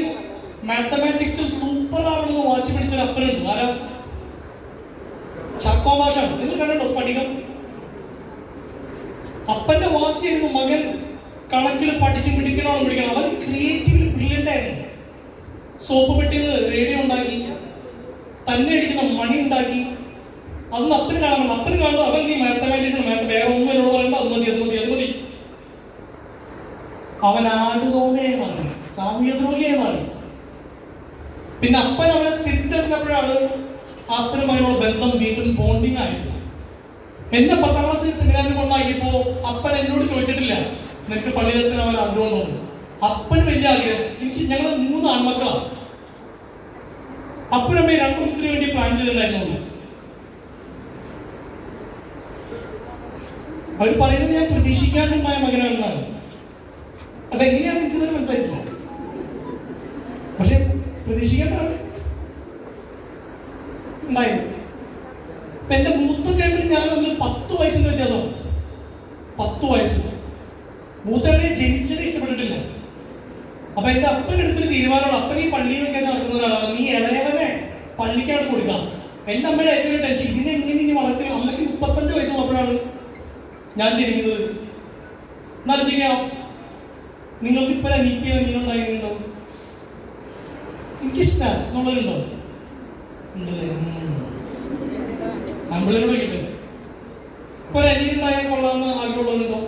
മാത്തമാറ്റിക്സിൽ സൂപ്പർ ആവണമെന്ന് വാശി പിടിച്ചൊരു അപ്പനുണ്ട്. ആരാ? ചാക്കോ മാഷാണ്. നിങ്ങൾ കണ്ടോ സ്ഫടികം? അപ്പന്റെ വാശിയായിരുന്നു മകൻ കണക്കിൽ പഠിച്ച് പിടിക്കണം. അവൻ ക്രിയേറ്റീവ്ലി ബ്രില്യൻ്റ് ആയിരുന്നു. സോപ്പ് പെട്ടിയിൽ റേഡിയോ ഉണ്ടാക്കി, തന്നെ അടിക്കുന്ന മണി ഉണ്ടാക്കി. അതൊന്നും അപ്പന് കാണണം. അപ്പന് കാണുമ്പോൾ അവൻ ഈ മാത്തമാറ്റീഷ്യൻ വേറെ ഒന്നും എന്നോട് പറയണ്ട, അത് മതി അത് മതി അത് മതി. അവൻ ആടുതോമയായി മാറി, സാമൂഹ്യ ദ്രോഹിയായി മാറി. പിന്നെ അപ്പൻ അവനെ തിരിച്ചറിഞ്ഞപ്പോഴാണ് അപ്പനും മകനുള്ള ബന്ധം വീണ്ടും ബോണ്ടിങ് ആയത്. എന്നെ 10ാം ക്ലാസ്സിൽ സെമിനാറിൽ കൊണ്ടാക്കിയപ്പോ അപ്പൻ എന്നോട് ചോദിച്ചിട്ടില്ല നിനക്ക് പള്ളിയിലച്ഛനാവാൻ ആഗ്രഹമുണ്ടോ. അപ്പന് വലിയ ആഗ്രഹം. ഞങ്ങൾ 3 ആൺമക്കളാണ്. അപ്പനമ്മയെ 2 കുഞ്ഞിന് വേണ്ടി പ്ലാൻ ചെയ്തിട്ടുണ്ടായിരുന്നുള്ളൂ. അവർ പറയുന്നത് ഞാൻ പ്രതീക്ഷിക്കാണ്ടുണ്ടായ മകനാണെന്നാണ്. അതെങ്ങനെയാണ് എനിക്ക് മനസ്സിലായിട്ടില്ല. പക്ഷെ പ്രതീക്ഷിക്കേണ്ടതാണ് ഉണ്ടായത്. ഇപ്പൊ എന്റെ മൂത്ത ചേട്ടൻ ഞാൻ തമ്മിൽ 10 വയസ്സിന്റെ വ്യത്യാസം. 10 വയസ്സ്. മൂത്തവനെ ജനിച്ചത് ഇഷ്ടപ്പെട്ടിട്ടില്ല. അപ്പൊ എന്റെ അപ്പൻ എടുത്തൊരു തീരുമാനമാണ്, അപ്പൻ ഈ പള്ളിയിലൊക്കെ നടക്കുന്ന ഒരാളാണ്, നീ ഇളയവനെ പള്ളിക്കാണ് കൊടുക്കാം. എന്റെ അമ്മയുടെ ഏറ്റവും വലിയ ടെൻഷൻ, ഇതിനെ എങ്ങനെ ഇനി വളർത്തി. അമ്മയ്ക്ക് 35 വയസ്സുള്ളപ്പോഴാണ് ഞാൻ ജനിക്കുന്നത്. എന്നാലും ചെയ്യാം. നിങ്ങൾക്ക് ഇപ്പൊ അനീറ്റിയോ ഇങ്ങനെയുണ്ടായിരുന്നുണ്ടോ? എനിക്കിഷ്ടമാണ് എന്നുള്ളവരുണ്ടോ? ഉണ്ടല്ലേ? ആമ്പിളോട് കിട്ടും. ഇപ്പൊ ഒരു അനിയനുണ്ടായാൽ കൊള്ളാമെന്ന് ആഗ്രഹമുള്ളവരുണ്ടോ?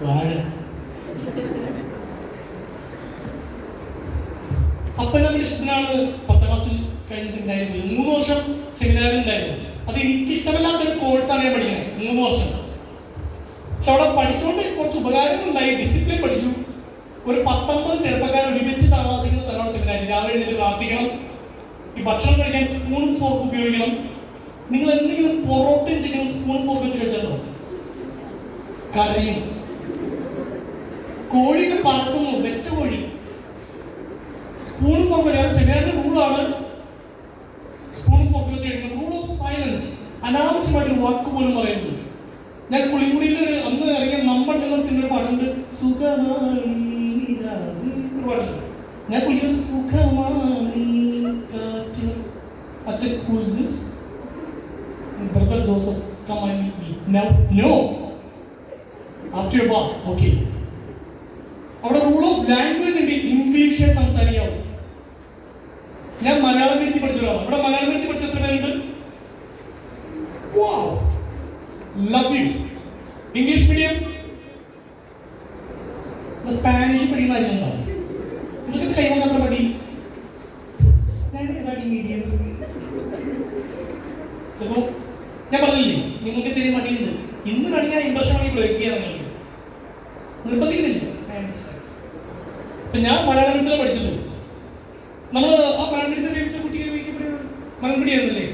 വാഴ. അപ്പനവന്റെ ഇഷ്ടത്തിനാണ് 10ാം ക്ലാസ്സിൽ കഴിഞ്ഞ സെമിനാരിൽ പോയത്. 3 വർഷം സെമിനാറിൽ ഉണ്ടായിരുന്നു. അത് എനിക്ക് ഇഷ്ടമല്ലാത്തൊരു കോഴ്സാണ് ഞാൻ പഠിക്കുന്നത്. 3 വർഷം. പക്ഷെ അവിടെ പഠിച്ചുകൊണ്ട് കുറച്ച് ഉപകാരങ്ങളുണ്ടായി. ഡിസിപ്ലിൻ പഠിച്ചു. ഒരു 19 ചെറുപ്പക്കാർ ഒരുമിച്ച് താമസിക്കുന്ന സ്ഥലമാണ് സെമിനാരി. രാവിലെ എഴുതി പ്രാർത്ഥിക്കണം. ഈ ഭക്ഷണം കഴിക്കാൻ സ്പൂണും ഫോർക്ക് ഉപയോഗിക്കണം. നിങ്ങൾ എന്തെങ്കിലും പൊറോട്ടയും ചിക്കനും സ്പൂൺ ഫോർക്ക് വെച്ച് കഴിച്ചോ? കരയും. കോഴിക്ക് പറക്കുന്നു, വെച്ച കോഴി. സ്പൂണും ഫോർക്ക്. സെമിനാറിന്റെ റൂളാണ് സ്പൂണും ഫോർക്ക് വെച്ച് കഴിക്കണം. Rule of silence. അനാവശ്യമായിട്ടൊരു വാക്ക് പോലും പറയുന്നത്. ഞാൻ കുളിമുറിയിൽ അന്ന് ഇറങ്ങിയ നമ്മണ്ടെന്ന സിനിമയുടെ പാട്ടുണ്ട്, സുഖമാണി പാട്ടുണ്ട്. ഞാൻ കുളിക്കുന്നത് സുഖമാണി കാറ്റ്. അച്ഛൻ who's this? Brother Joseph, come and meet me. Now, no. After your bath, okay. അവിടെ റൂൾ ഓഫ് ലാംഗ്വേജ് ഉണ്ട്, ഇംഗ്ലീഷേ സംസാരിക്കാവൂ. ഞാൻ മലയാളം മീഡിയത്തിൽ പഠിച്ചതാണ്. ഇവിടെ മലയാളം മീഡിയത്തിൽ പഠിച്ച എത്ര പേരുണ്ട്? Wow, love you. English medium Spanish പഠിക്കുന്ന കാര്യങ്ങളുണ്ടാവും. നിങ്ങൾക്ക് കൈവന്നത്ര പഠി. ഞാൻ ഏതാണ്ട് മീഡിയം ചിലപ്പോൾ ഞാൻ പറഞ്ഞില്ലേ നിങ്ങൾക്ക് ചെറിയ മടിയുണ്ട്. ഇന്ന് കഴിഞ്ഞാൽ ഇംപ്രഷൻ ആണെങ്കിൽ പ്രയോഗിക്കുക നിങ്ങൾക്ക് നിർബന്ധിക്കുന്നില്ല. ഞാൻ മലയാളം മീഡിയത്തിലാണ് പഠിച്ചത്. നമ്മൾ ആ മലയാളം മീഡിയത്തിൽ ലഭിച്ച കുട്ടിയെ മലയാളം മീഡിയം ആയിരുന്നില്ലേ?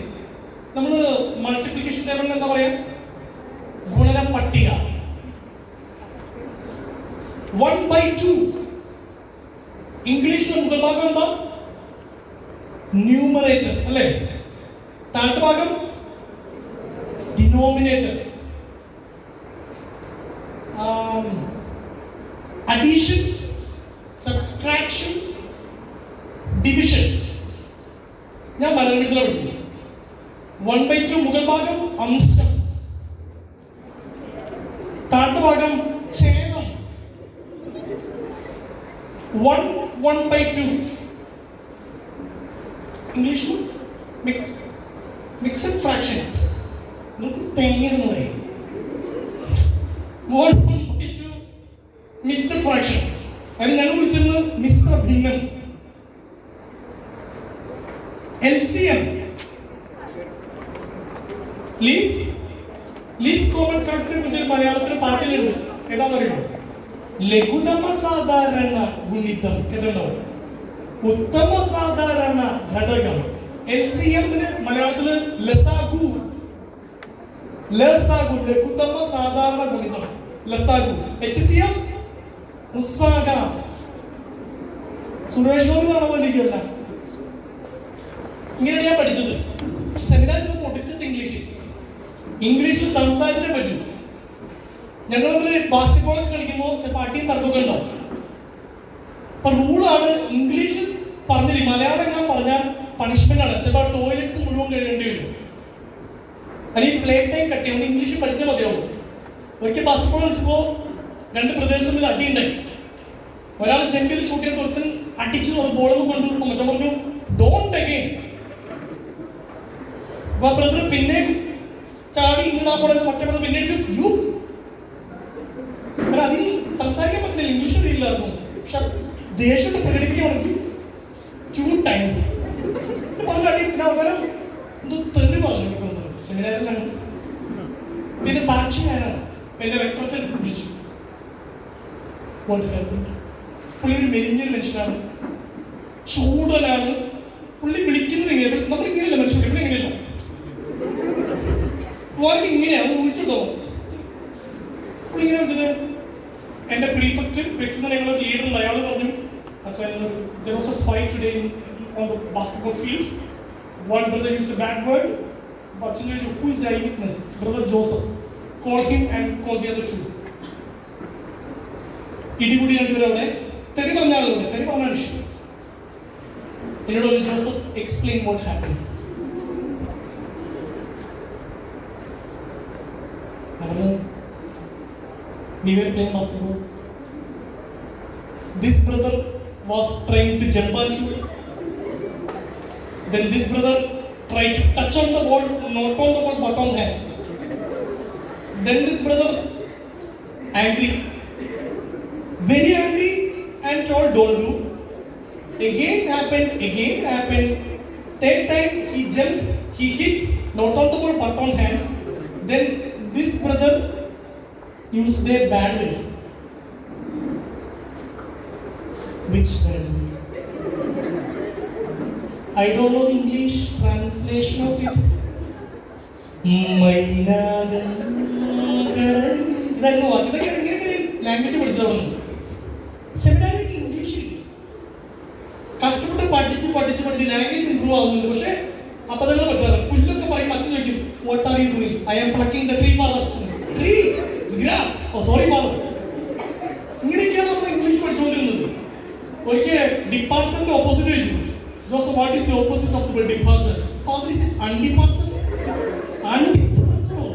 നമ്മൾ മൾട്ടിപ്ലിക്കേഷൻ ടേബിളിൽ എന്താ പറയാ? ഗുണന പട്ടിക 1/2. ഇംഗ്ലീഷിലെ മുകൾ ഭാഗം എന്താ? ന്യൂമറേറ്റർ അല്ലേ? താഴത്തെ ഭാഗം ഡിനോമിനേറ്റർ. Addition, subtraction, division. ഞാൻ മലയാളം മീഡിയത്തിലാണ് പഠിച്ചത്. 1/2 മുകൾ ഭാഗം അംശം, താഴത്തെ ഭാഗം ഛേദം. 1/2 ഇംഗ്ലീഷിൽ മിക്സഡ് ഫ്രാക്ഷൻ. നമുക്ക് തേങ്ങ എന്ന് പറയും. 1/2 മിക്സഡ് ഫ്രാക്ഷൻ. അതിന് ഞങ്ങൾ വിളിച്ചിരുന്നത് മിശ്ര ഭിന്നം. LCM, ലീസ്റ്റ് കോമൺ ഫാക്ടറിനെ കുറിച്ച് മലയാളത്തിൽ പാട്ടിലുണ്ട്. ഏതാണെന്നറിയോ? ലഘുതമ സാധാരണ ഗുണിതം. കേട്ടോ? ഉത്തമ സാധാരണ ഘടകം. LCM മലയാളത്തില് ലസാഗു. ലഘുതമ സാധാരണ ഗുണിതം ലസാഗു. HCF ഉസ്സാഗ. സുരേഷ് ഗോപി കാണുന്നില്ല. ഇങ്ങനെയാണ് ഞാൻ പഠിച്ചത്. സെമിനാറിൽ ഒടുക്കത്തെ ഇംഗ്ലീഷിൽ സംസാരിച്ചേ പറ്റൂ. ഞങ്ങൾ ബാസ്കറ്റ്ബോൾ ഒക്കെ കളിക്കുമ്പോൾ ചിലപ്പോൾ അടിയും തർക്കമൊക്കെ ഉണ്ടാവും. അപ്പൊ റൂളാണ് ഇംഗ്ലീഷ് പറഞ്ഞില്ല, മലയാളം ഞാൻ പറഞ്ഞാൽ പണിഷ്മെന്റ് ആണ്. ചിലപ്പോൾ ടോയ്ലറ്റ്സ് മുഴുവൻ കഴിയേണ്ടി വരും, അല്ലെങ്കിൽ പ്ലേ ടൈം കട്ട് ചെയ്യും. ഇംഗ്ലീഷ് പഠിച്ചാൽ മതിയാവും. ഒരിക്കൽ ബാസ്കറ്റ്ബോൾ കളിച്ചപ്പോൾ 2 പ്രദേശങ്ങളിൽ അടിയുണ്ടായി. ഒരാൾ ചെമ്പിൽ ഷൂട്ട് ചെയ്ത് ഒരുത്തൻ അടിച്ചു, അത് ബോളൊന്നും കൊണ്ടുപോകും. മറ്റേ പറഞ്ഞു ഡോണ്ട് അഗെയിൻ. അപ്പൊ ബ്രദർ പിന്നെ ചാടി ഇങ്ങനെ മറ്റേ ബ്രദർ പിന്നെ യു. അതിൽ സംസാരിക്കാൻ പറ്റില്ല, ഇംഗ്ലീഷ് അറിയില്ലായിരുന്നു. പക്ഷെ ദേഷ്യത്തെ പ്രകടിപ്പിക്കുകയാണെങ്കിൽ ടൈം പറഞ്ഞ അടി. പിന്നെ അവസാനം എന്തോ തെറി പറഞ്ഞു സെമിനാറിലാണ്. പിന്നെ സാക്ഷി ഞാനാണ്. എന്റെ ലെക്ചർ വിളിച്ചു. പുള്ളി ഒരു മെലിഞ്ഞൊരു മനുഷ്യനാണ്, ചൂടനാണ്. പുള്ളി വിളിക്കുന്നത് ഇങ്ങനെ, നമ്മൾ ഇങ്ങനെയല്ല മനുഷ്യർ, ഇവിടെ ഇങ്ങനെയല്ല. പുള്ളിക്ക് ഇങ്ങനെയാണ് ഊഹിച്ചിട്ടോ. പുള്ളി ഇങ്ങനെ വെച്ചിട്ട് എന്റെ പ്രീഫെക്റ്റ് ഞങ്ങളൊരു ലീഡർ ഉണ്ട്, അയാൾ പറഞ്ഞു, there was a fight today on the basketball field. One brother used a bad word. But who is the eyewitness? Brother Joseph. Call him and call the other two. ഇടികൂടി രണ്ടുപേരവിടെ തെറി പറഞ്ഞ ആളുകളുടെ തെറി പറഞ്ഞ വിഷയം. എന്നോട് ഒരു Joseph explain what happen. We were playing basketball. This brother was trying to jump on you. Then this brother tried to touch on the ball, not on the ball, but on hand. Then this brother angry, very angry, and told don't do. Again happened. Third time he jumped, he hit, not on the ball, but on hand. Then this brother used their bad way. Which bad way? I don't know the English translation of it. ഇതായിരുന്നു വാക്ക്. ഇതൊക്കെ എങ്ങനെ language പഠിച്ചതാണ്. സെമിനാറിൽ English കഷ്ടപ്പെട്ട് പഠിച്ച് language improve ആവുന്നുണ്ട്. പക്ഷെ അപ്പൊ തന്നെ പറ്റാറ്. പുല്ലൊക്കെ പറയും, അച്ഛൻ ചോദിക്കും what are you doing? I am plucking the tree, father. Tree, it's grass. Oh, sorry, father. ഇങ്ങനെയൊക്കെയാണ് നമ്മൾ ഇംഗ്ലീഷ് പഠിച്ചുകൊണ്ടിരുന്നത്. ഒരിക്കൽ ഡിപ്പാർച്ചറിന്റെ ഓപ്പോസിറ്റ് ചോദിച്ചു, Joseph, what is the opposite of departure? Father is undeparture. അൺഡിപ്പാർച്ചറോ?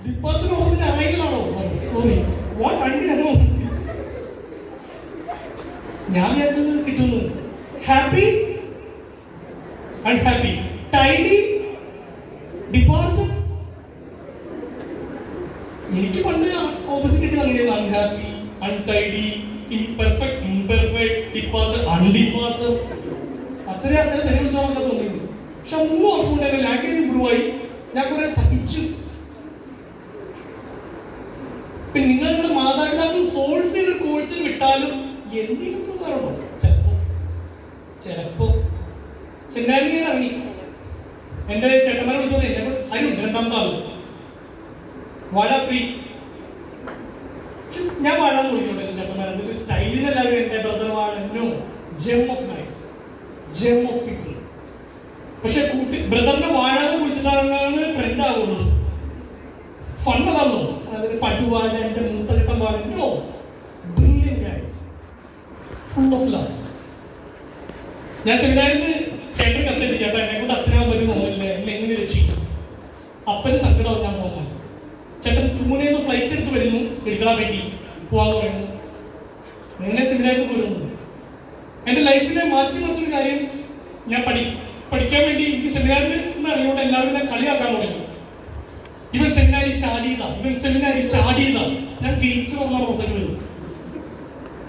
ഡിപ്പാർച്ചർ ഓപ്പോസിറ്റ് അറൈവലാണോ? സോറി, വാട്ട് അൺഡിയാണോ? ഞാൻ വിചാരിച്ചത് കിട്ടുന്നു. Happy, unhappy, tidy, departure. എനിക്ക് പണ്ട് ഓപ്പോസിറ്റ് കിട്ടി തന്നെയാണ്. Unhappy, untidy, imperfect, imperfect, departure, undeparture. അച്ഛനെ തന്നെ വിളിച്ചോളൊക്കെ തോന്നിയിരുന്നു. പക്ഷെ 3 വർഷം കൊണ്ട് എന്റെ ലാംഗ്വേജ് ഇമ്പ്രൂവ് ആയി. ഞാൻ കുറെ സഹിച്ചു. പിന്നെ നിങ്ങളുടെ മാതാപിതാക്കൾ ഫോഴ്സ് ചെയ്ത കോഴ്സിൽ വിട്ടാലും എന്തെങ്കിലും പറയാമോ? ചിലപ്പോ സെമിനാരി ഞാൻ ഇറങ്ങി. എന്റെ ചേട്ടന്മാരെ വിളിച്ചോളെ എന്നെ അരുൺ, 2ാമത്തെ ആള്, വാഴ 3. ഞാൻ വാഴാന്ന് വിളിക്കോട്ടെ എന്റെ ചേട്ടന്മാരെ. എന്നിട്ട് സ്റ്റൈലിനെല്ലാവരും എന്റെ ബ്രദർ വാഴ, no, gem of guys, gem of people. പക്ഷെ ബ്രദറിനെ വാഴാന്ന് വിളിച്ചിട്ടാണ് ട്രെൻഡ് ആവുള്ളൂ. ഫണ്ടതാണല്ലോ. അതിന് പട്ടുവാഴ, എന്റെ മൂത്ത ചേട്ടൻ വാഴ, no, brilliant guys, full of love. ഞാൻ സെമിനാരിൽ ചേട്ടൻ കത്തിട്ട്, ചേട്ടാ എന്നെ കൊണ്ട് അച്ഛനാകാൻ പറ്റും തോന്നില്ലേ, എങ്ങനെ രക്ഷിക്കും? അപ്പന് സങ്കടമാവും ഞാൻ പോകാൻ. ചേട്ടൻ പൂനെന്ന് ഫ്ലൈറ്റ് എടുത്ത് വരുന്നു, എടുക്കാൻ വേണ്ടി പോവാന്ന് പറയുന്നു. അങ്ങനെ സെമിനാരിൽ പോരുന്നു. എൻ്റെ ലൈഫിനെ മാറ്റിമറിച്ചൊരു കാര്യം, ഞാൻ പഠിക്കാൻ വേണ്ടി എനിക്ക് സെമിനാരിൽ എന്ന് അറിയുകൊണ്ട് എല്ലാവരും ഞാൻ കളിയാക്കാൻ തുടങ്ങി. ഇവൻ സെമിനാരി ചാടിയതാ, ഇവൻ സെമിനാരി ചാടിയതാ. ഞാൻ ഗേറ്റ് തുറന്നാണ് പുറത്തേക്ക് വരും.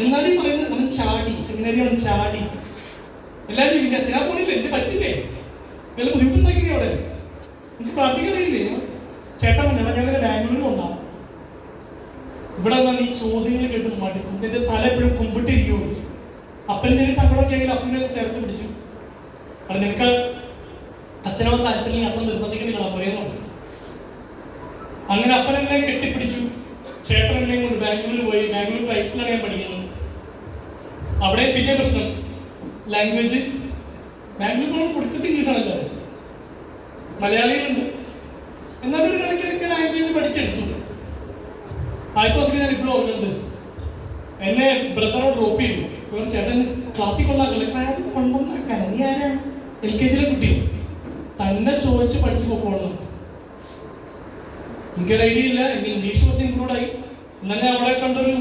എന്നാലും പറയുന്നത് അവൻ ചാടി, സെമിനാരി അവൻ ചാടി. എല്ലാവരും ചോദിക്കുക, അച്ഛനാ പോണില്ലേ, എന്ത് പറ്റില്ലേ, വല്ല ബുദ്ധിമുട്ടുണ്ടാക്കി അവിടെ, എനിക്ക് പ്രാർത്ഥിക്കാറില്ലേ? ചേട്ടൻ പറഞ്ഞാൽ ഞങ്ങൾ ബാംഗ്ലൂരിൽ ഉണ്ടാവും. ഇവിടെ വന്നാൽ ഈ ചോദ്യങ്ങൾ കേട്ട് മടുക്കും. എന്റെ തല എപ്പോഴും കുമ്പിട്ടിരിക്കുള്ളൂ. അപ്പനും ചെറിയ സങ്കടമൊക്കെ ആണെങ്കിൽ അപ്പനെ ചേർത്ത് പിടിച്ചു. അവിടെ നിനക്ക് അച്ഛനോ താല്പര്യം അപ്പൻ നിർബന്ധിക്കണില്ല പറയുന്നു. അങ്ങനെ അപ്പനെന്നെ കെട്ടിപ്പിടിച്ചു. ചേട്ടൻ എന്നെ കൊണ്ട് ബാംഗ്ലൂർ പോയി. ബാംഗ്ലൂർ ക്രൈസ്റ്റിലാണ് ഞാൻ പഠിക്കുന്നത്. അവിടെ പിന്നെ പ്രശ്നം ലാംഗ്വേജ്. ബാംഗ്ലൂർ കൊടുക്കത്ത് ഇംഗ്ലീഷാണല്ലോ, മലയാളികളുണ്ട്. എന്നാലും ഒരു കണക്കിലൊക്കെ ലാംഗ്വേജ് പഠിച്ചെടുത്തു. ആദ്യത്തെ ദിവസം ഞാൻ ഇപ്പോഴും ഓർക്കുന്നുണ്ട്. എന്നെ ബ്രദറോ ഡ്രോപ്പ് ചെയ്തു. ചേട്ടൻ ക്ലാസ്സിൽ കൊണ്ടാക്കല്ലേ, കൊണ്ടുവന്നാക്കാൻ നീ ആരാ? LKG കുട്ടി തന്നെ ചോദിച്ച് പഠിച്ചു പോക്കോളണം. എനിക്കൊരു ഐഡിയ ഇല്ല. എനിക്ക് ഇംഗ്ലീഷ് കുറച്ച് ഇൻക്ലൂഡായി. എന്നാലും അവിടെ കണ്ടൊരു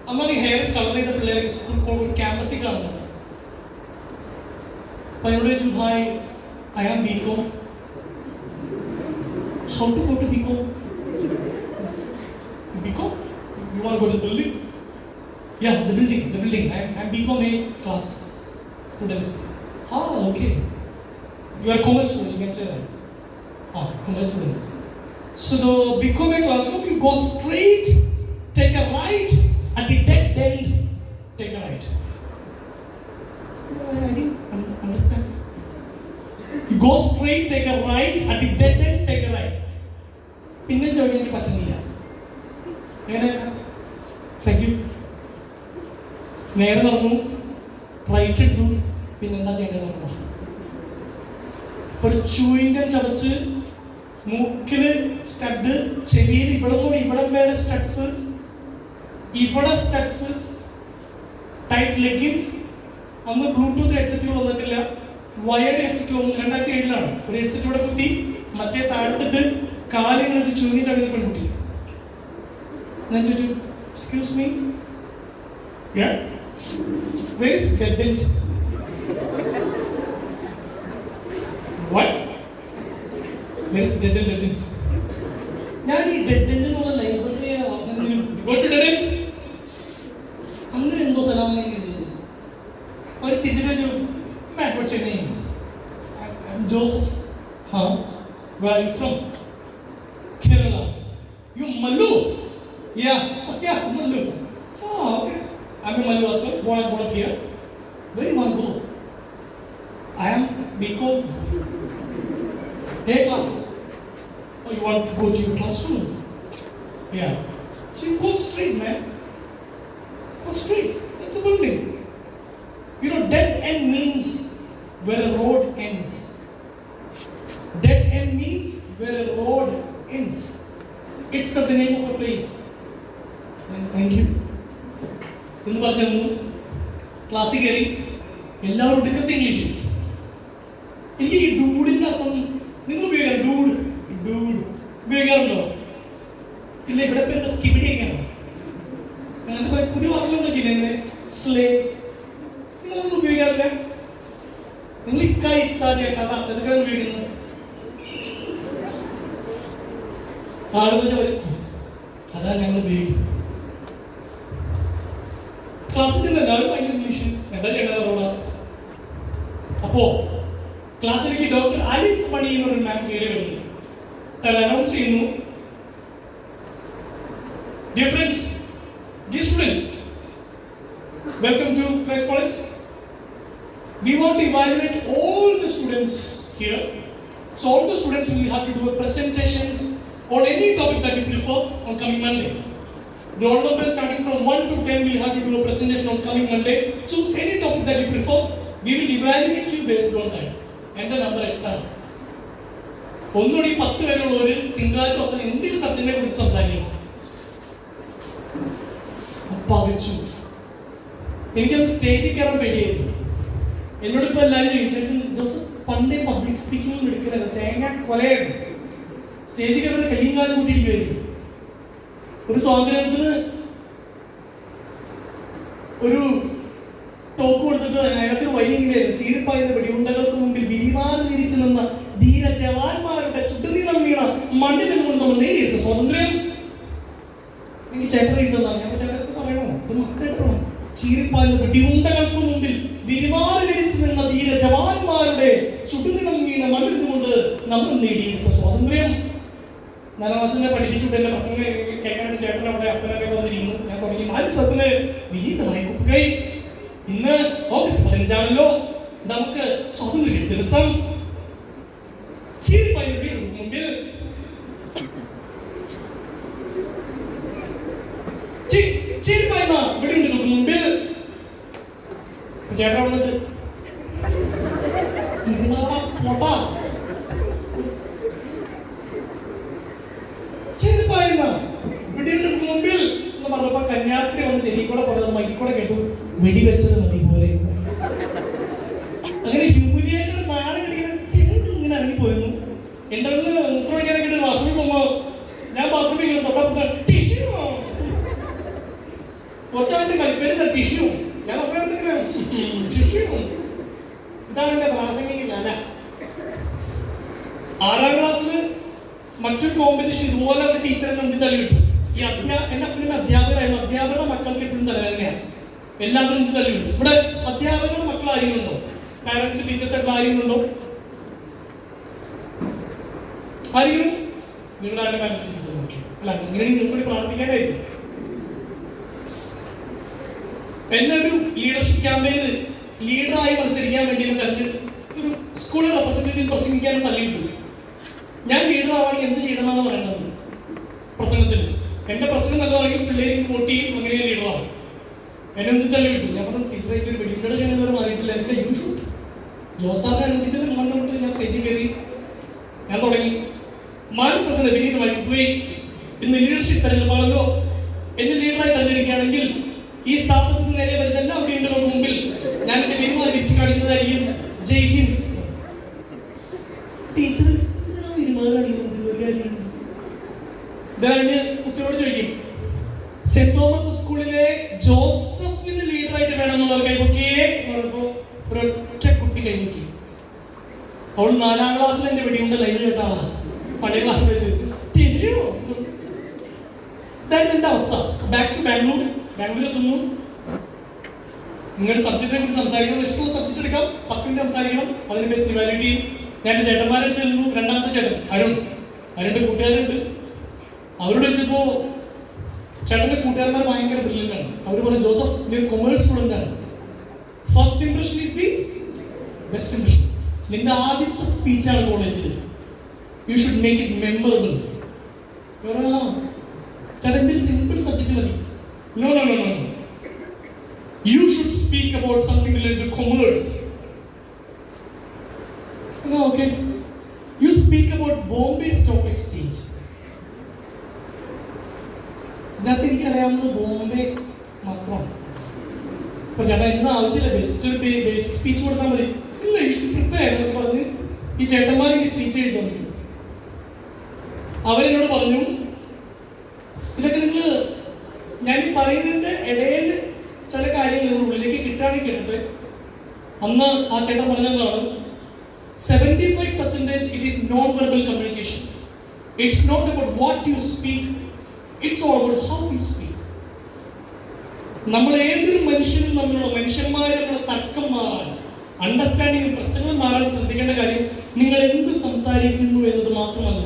അന്നാണ് ഈ ഹെയർ കളർ ചെയ്ത പിള്ളേരെ സ്കൂൾ ഒരു ക്യാമ്പസിൽ കാണുന്നത്. അപ്പൊ എന്നോട് ചോദിച്ചു, hi, I am BCom. How to go to BCom? BCom? You want to go to the building? Yeah, the building. I'm BCom A class student. Okay. You are commerce student, you can say that. Commerce student. So the BCom A classroom, you go straight, take a right, at the dead end, take a right. I didn't understand. You go straight, take a right, at the dead end, take a right. പിന്നെ ജോലി എനിക്ക് പറ്റുന്നില്ല. എങ്ങനെ? Thank you. നേരെ നടന്നു, right എടുത്തു. പിന്നെന്താ ചെയ്യേണ്ടത് പറഞ്ഞോ? ഒരു ചൂയിങ്കം ചവച്ച്, മൂക്കില് സ്റ്റഡ്, ചെവിയിൽ ഇവിടെ നിന്ന് ഇവിടം വരെ സ്റ്റഡ്സ്, ഇവിടെ സ്റ്റഡ്സ്, ടൈറ്റ് ലെഗിൻസ്. അന്ന് ബ്ലൂടൂത്ത് ഹെഡ്സെറ്റുകൾ വന്നിട്ടില്ല, വയർഡ് ഹെഡ്സെറ്റ് വന്നു. 2007 ഒരു ഹെഡ്സെറ്റ് ഇവിടെ കുത്തി, മറ്റേ താഴത്തിട്ട് കാലിങ്ങനെ വെച്ച് ചുരുങ്ങി ചടങ്ങി പെൺകുട്ടി. ഞാൻ ചോദിച്ചു, excuse me, where is dead end? What? Where is dead end? ഞാൻ ഈ ഡെഡ് എൻഡ് എന്നുള്ള ലൈബ്രറിയെ അങ്ങനെ എന്തോ സ്ഥലമാണ് അവർ ചിരിച്ചു. What's your name? I'm Joseph. Where are you from? Kerala. You Mallu? Yeah, Mallu. Okay. I'm a Mallu as well. Born up here. Where do you want to go? I am BCom A class. Oh, you want to go to your classroom? Yeah. So you go straight, man. Go straight. That's a building. You know, dead end means where the road ends. Dead end means where a road ends. It's not the name of a place. And thank you. എന്ന് പറഞ്ഞു ക്ലാസ്സിൽ കയറി എല്ലാവരും എടുക്കത്തെ English. എനിക്ക് ഈ ഡൂഡിന്റെ അർത്ഥം നിങ്ങൾ ഉപയോഗിക്കാം. ഡൂഡ് ഉപയോഗിക്കാറുണ്ടോ? ഇല്ല. ഇവിടെ ഇപ്പൊ എന്താ സ്കിബിഡിയൊക്കെയാണ്. അങ്ങനത്തെ പുതിയ വാക്കുകൾ നോക്കിയില്ല. എങ്ങനെ സ്ലേ, നിങ്ങളൊന്നും ഉപയോഗിക്കാറില്ല. നിങ്ങൾ ഇക്ക ഇത്ത ചേട്ടല്ല അതൊക്കെ ഉപയോഗിക്കുന്നത്. ആളുകൾ വരും, അതാണ് ഞങ്ങൾ ഉപയോഗിക്കും. ക്ലാസ്സിൽ എല്ലാവരും ഭയങ്കര ഇംഗ്ലീഷ് എന്താ ചെയ്യേണ്ടത്. അപ്പോ ക്ലാസ്സിലേക്ക് ഡോക്ടർ ആലിസ് മണി എന്നൊരു മാം കയറി വരുന്നു. അനൗൺസ് ചെയ്യുന്നു, dear friends, dear students, welcome to Christ College. We want to evaluate all the students here. So all the students will have to do a presentation on any topic that you prefer on coming Monday. Roll number starting from 1 to 10 will have to do a presentation on coming Monday. Choose any topic that you prefer. We will evaluate you based on that. എൻ്റെ number 8 ആണ്. ഒന്നുകൂടി 10 പേരുള്ളവർ തിങ്കളാഴ്ച ദിവസം എന്തെങ്കിലും സബ്ജക്റ്റിനെ കുറിച്ച് സംസാരിക്കണം. പകച്ചു. എനിക്കത് സ്റ്റേജിൽ കയറാൻ പേടിയായിരുന്നു. എന്നോട് ഇപ്പോൾ എല്ലാവരും ചോദിച്ചിട്ട് ജോസഫ് പണ്ടേ പബ്ലിക് സ്പീക്കിംഗ് എടുക്കുന്നത് തേങ്ങ കൊലയായിരുന്നു. സ്റ്റേജിൽ കയറുന്ന കയ്യും കാലം കൂട്ടിയിരിക്കുമായിരുന്നു. ഒരു സ്വാതന്ത്ര്യത്തിന് ഒരു ടോക്ക് കൊടുത്തിട്ട് അതിനകത്ത് വൈകിങ്ങനെയായിരുന്നു. ചീരിപ്പായുന്ന വെടിയുണ്ടകൾക്ക് മുമ്പിൽ വിരിമാറി വിരിച്ചു നിന്ന ധീര ജവാന്മാരുടെ ചുട്ടുനീളം വീണ മണ്ണിൽ നിന്നുകൊണ്ട് നമ്മൾ നേടിയെടുത്ത സ്വാതന്ത്ര്യം. എനിക്ക് ചേട്ടൻ എഴുതുന്നതാണ്. ഞാൻ ചേട്ടനൊക്കെ പറയണോ? ഇത് മസ്റ്റായിട്ടാണ്. ചീരിപ്പായുന്ന വെടിയുണ്ടകൾക്ക് മുമ്പിൽ വിരിമാറി വിരിച്ചു നിന്ന ധീര ജവാന്മാരുടെ ചുട്ടുനീളം വീണ മണ്ണിൽ നിന്നുകൊണ്ട് നമ്മൾ നേടിയെടുത്ത സ്വാതന്ത്ര്യം. 4ാം ക്ലാസ്സിനെ പഠിപ്പിച്ചിട്ട് എന്റെ പ്രസംഗം കേൾക്കാനായിട്ട് ചേട്ടൻ അവിടെ അപ്പനൊക്കെ വന്നിരിക്കുന്നു. ഞാൻ തുടങ്ങി 4 ദിവസത്തിന് വിനീതമായി കുക്കൈ. ഇന്ന് ഓഗസ്റ്റ് 15 നമുക്ക് സ്വാതന്ത്ര്യ ദിവസം. മുമ്പിൽ മുമ്പിൽ ചേട്ടൻ വന്നിട്ട് മുമ്പിൽ എന്ന് പറഞ്ഞപ്പോ കന്യാസ്ത്രീ വന്ന് ചെവിക്കൂടെ പറഞ്ഞത് മൈക്കൂടെ കേട്ടു, വെടിവെച്ചത് മതി പോലെ. അങ്ങനെ ഹ്യൂമിലിയേറ്റഡ് നാളെ ഇങ്ങനെ ഇറങ്ങിപ്പോയിരുന്നു. എൻ്റെ മൂത്രമൊഴിക്കാനൊക്കെ വാഷ്റൂമിൽ പോകുമ്പോ ഞാൻ ബാത്റൂമിൽ തൊട്ടപ്പോ ടിഷ്യൂ കുറച്ചവന്റെ കളിപ്പേര് ടിഷ്യൂ. ഞാൻ ടിഷ്യൂ. ഇതാണ് എന്റെ പ്രാസംഗിക. 6ാം ക്ലാസ്സില് മറ്റൊരു കോമ്പറ്റീഷൻ ഇതുപോലെ ഒരു ടീച്ചറെ മുന്നിൽ തള്ളി വിട്ടു. ഈ എന്റെ അപ്പനും അധ്യാപകരായിരുന്നു. അധ്യാപകരുടെ മക്കൾക്ക് എപ്പോഴും തലവേദനയാണ്. എല്ലാവരും മുന്നിൽ തള്ളി വിട്ടു. ഇവിടെ അധ്യാപകരുടെ മക്കൾ ആരെങ്കിലും ഉണ്ടോ? പാരന്റ്സ് ടീച്ചേഴ്സ് ഒക്കെ ആരെങ്കിലും ഉണ്ടോ? ആരെങ്കിലും? നിങ്ങളുടെ ആരും പാരന്റ്സ് ടീച്ചേഴ്സ് നോക്കി അല്ല, ഇങ്ങനെ നിങ്ങൾക്ക് വേണ്ടി പ്രാർത്ഥിക്കാനായിരുന്നു. എന്നെ ഒരു ലീഡർഷിപ്പ് ക്യാമ്പയിന് ലീഡറായി മത്സരിക്കാൻ വേണ്ടി ഒരു സ്കൂളിൽ റെപ്രസെന്റേറ്റീവ് പ്രസംഗിക്കാനും തള്ളിയിട്ടു. ഞാൻ ലീഡറാവാണെങ്കിൽ എന്ത് ചെയ്യണമെന്നാണ് പറയുന്നത് പ്രസംഗത്തിൽ. എന്റെ പ്രസംഗം നല്ലതാണെങ്കിൽ പിള്ളേരും വോട്ടിയും അങ്ങനെ ലീഡറാവും. എന്നെ എന്ത് തള്ളി വിട്ടു. ഞാൻ പറഞ്ഞു ടീച്ചറായിട്ട് ഒരു വെടിയുടെ ചെയ്യുന്നവർ മാറിയിട്ടില്ല. എൻ്റെ യു ഷൂട്ട് ജോസാറിനെ അനുവദിച്ചത് കണ്ടുകൊണ്ട് ഞാൻ സ്റ്റേജിൽ കയറി. ഞാൻ തുടങ്ങി മാനസനെ വിനീതമായി പോയി. ഇന്ന് ലീഡർഷിപ്പ് തെരഞ്ഞെടുപ്പാണല്ലോ. എന്നെ ലീഡറായി തെരഞ്ഞെടുക്കുകയാണെങ്കിൽ ഈ സ്ഥാപനത്തിന് നേരെ വരുന്ന എല്ലാ വീണ്ടുകൾക്ക് മുമ്പിൽ ഞാൻ എന്റെ വിരുമാ തിരിച്ചു കാണിക്കുന്നതായിരിക്കും. ജയ് ഹിന്ദ്. ടീച്ചർ കുട്ടിയോട് ചോദിക്കും, സെന്റ് തോമസ് സ്കൂളിലെ ജോസഫിന് ലീഡറായിട്ട് വേണമെന്നുള്ളവർ കൈപൊക്കിയേ പറഞ്ഞപ്പോ ഒരൊറ്റ കുട്ടി കൈപൊക്കി. അവൾ 4ാം ക്ലാസ്സിൽ എന്റെ വെടിയുണ്ട ലൈവ് കേട്ടാളാ. പഴയ ക്ലാസ്സിൽ ഇതായിരുന്നു എന്റെ അവസ്ഥ. ബാക്ക് ടു ബാംഗ്ലൂർ എത്തുന്നു. നിങ്ങളുടെ സബ്ജക്റ്റിനെ കുറിച്ച് സംസാരിക്കണം. ഇഷ്ടമുള്ള സബ്ജക്ട് എടുക്കാം. 10 മിനിറ്റ് സംസാരിക്കണം. അതിനെ ബേസ് ഇവാലുവേറ്റ് ചെയ്യും. ഞാൻ എൻ്റെ ചേട്ടന്മാരെടുത്ത് ചെല്ലുന്നു. 2ാമത്തെ ചേട്ടൻ അരുണിന്റെ കൂട്ടുകാരുണ്ട്. അവരോട് വെച്ചപ്പോ ചേട്ടന്റെ കൂട്ടുകാരന്മാർ ഭയങ്കര ബ്രില്യൻ്റാണ്. അവർ പറഞ്ഞു, ജോസഫ് നീ ഒരു കൊമേഴ്സ് സ്റ്റുഡൻ്റ് ആണ്. First impression is the best impression. നിന്റെ ആദ്യത്തെ സ്പീച്ചാണ് കോളേജിൽ. You should make it memorable. ചേട്ടൻ എന്തെങ്കിലും സിമ്പിൾ സബ്ജക്റ്റ് മതി. No no no no you should speak about something related to commerce. Okay you speak about Bombay Stock Exchange. ഇതിനകത്ത് എനിക്കറിയാവുന്നത് ബോംബെ മാത്രമാണ്. അപ്പോൾ ചേട്ടാ ഇന്ന് ആവശ്യമില്ല, ബേസിക് സ്പീച്ച് കൊടുത്താൽ മതി. ഇല്ല, ഇഷ്യൂ പ്രിപ്പയർ എന്നൊക്കെ പറഞ്ഞ് ഈ ചേട്ടന്മാർ എനിക്ക് സ്പീച്ച് എഴുതി തന്നു. അവരെന്നോട് പറഞ്ഞു, ഇതൊക്കെ നിങ്ങൾ ഞാൻ ഈ പറയുന്നതിൻ്റെ ഇടയിൽ ചില കാര്യങ്ങൾ ഉള്ളിലേക്ക് കിട്ടുകയാണെങ്കിൽ കേട്ടിട്ട്. അന്ന് ആ ചേട്ടൻ പറഞ്ഞതാണ്, 75% it is non-verbal communication. It's not about what you speak, it's all about how you speak. നമ്മൾ ഏതൊരു മനുഷ്യനും മനുഷ്യന്മാരുള്ള തർക്കം മാറാൻ, അണ്ടർസ്റ്റാൻഡിങ്, പ്രശ്നങ്ങൾ മാറാൻ ശ്രദ്ധിക്കേണ്ട കാര്യം നിങ്ങൾ എന്ത് സംസാരിക്കുന്നു എന്നത് മാത്രമല്ല,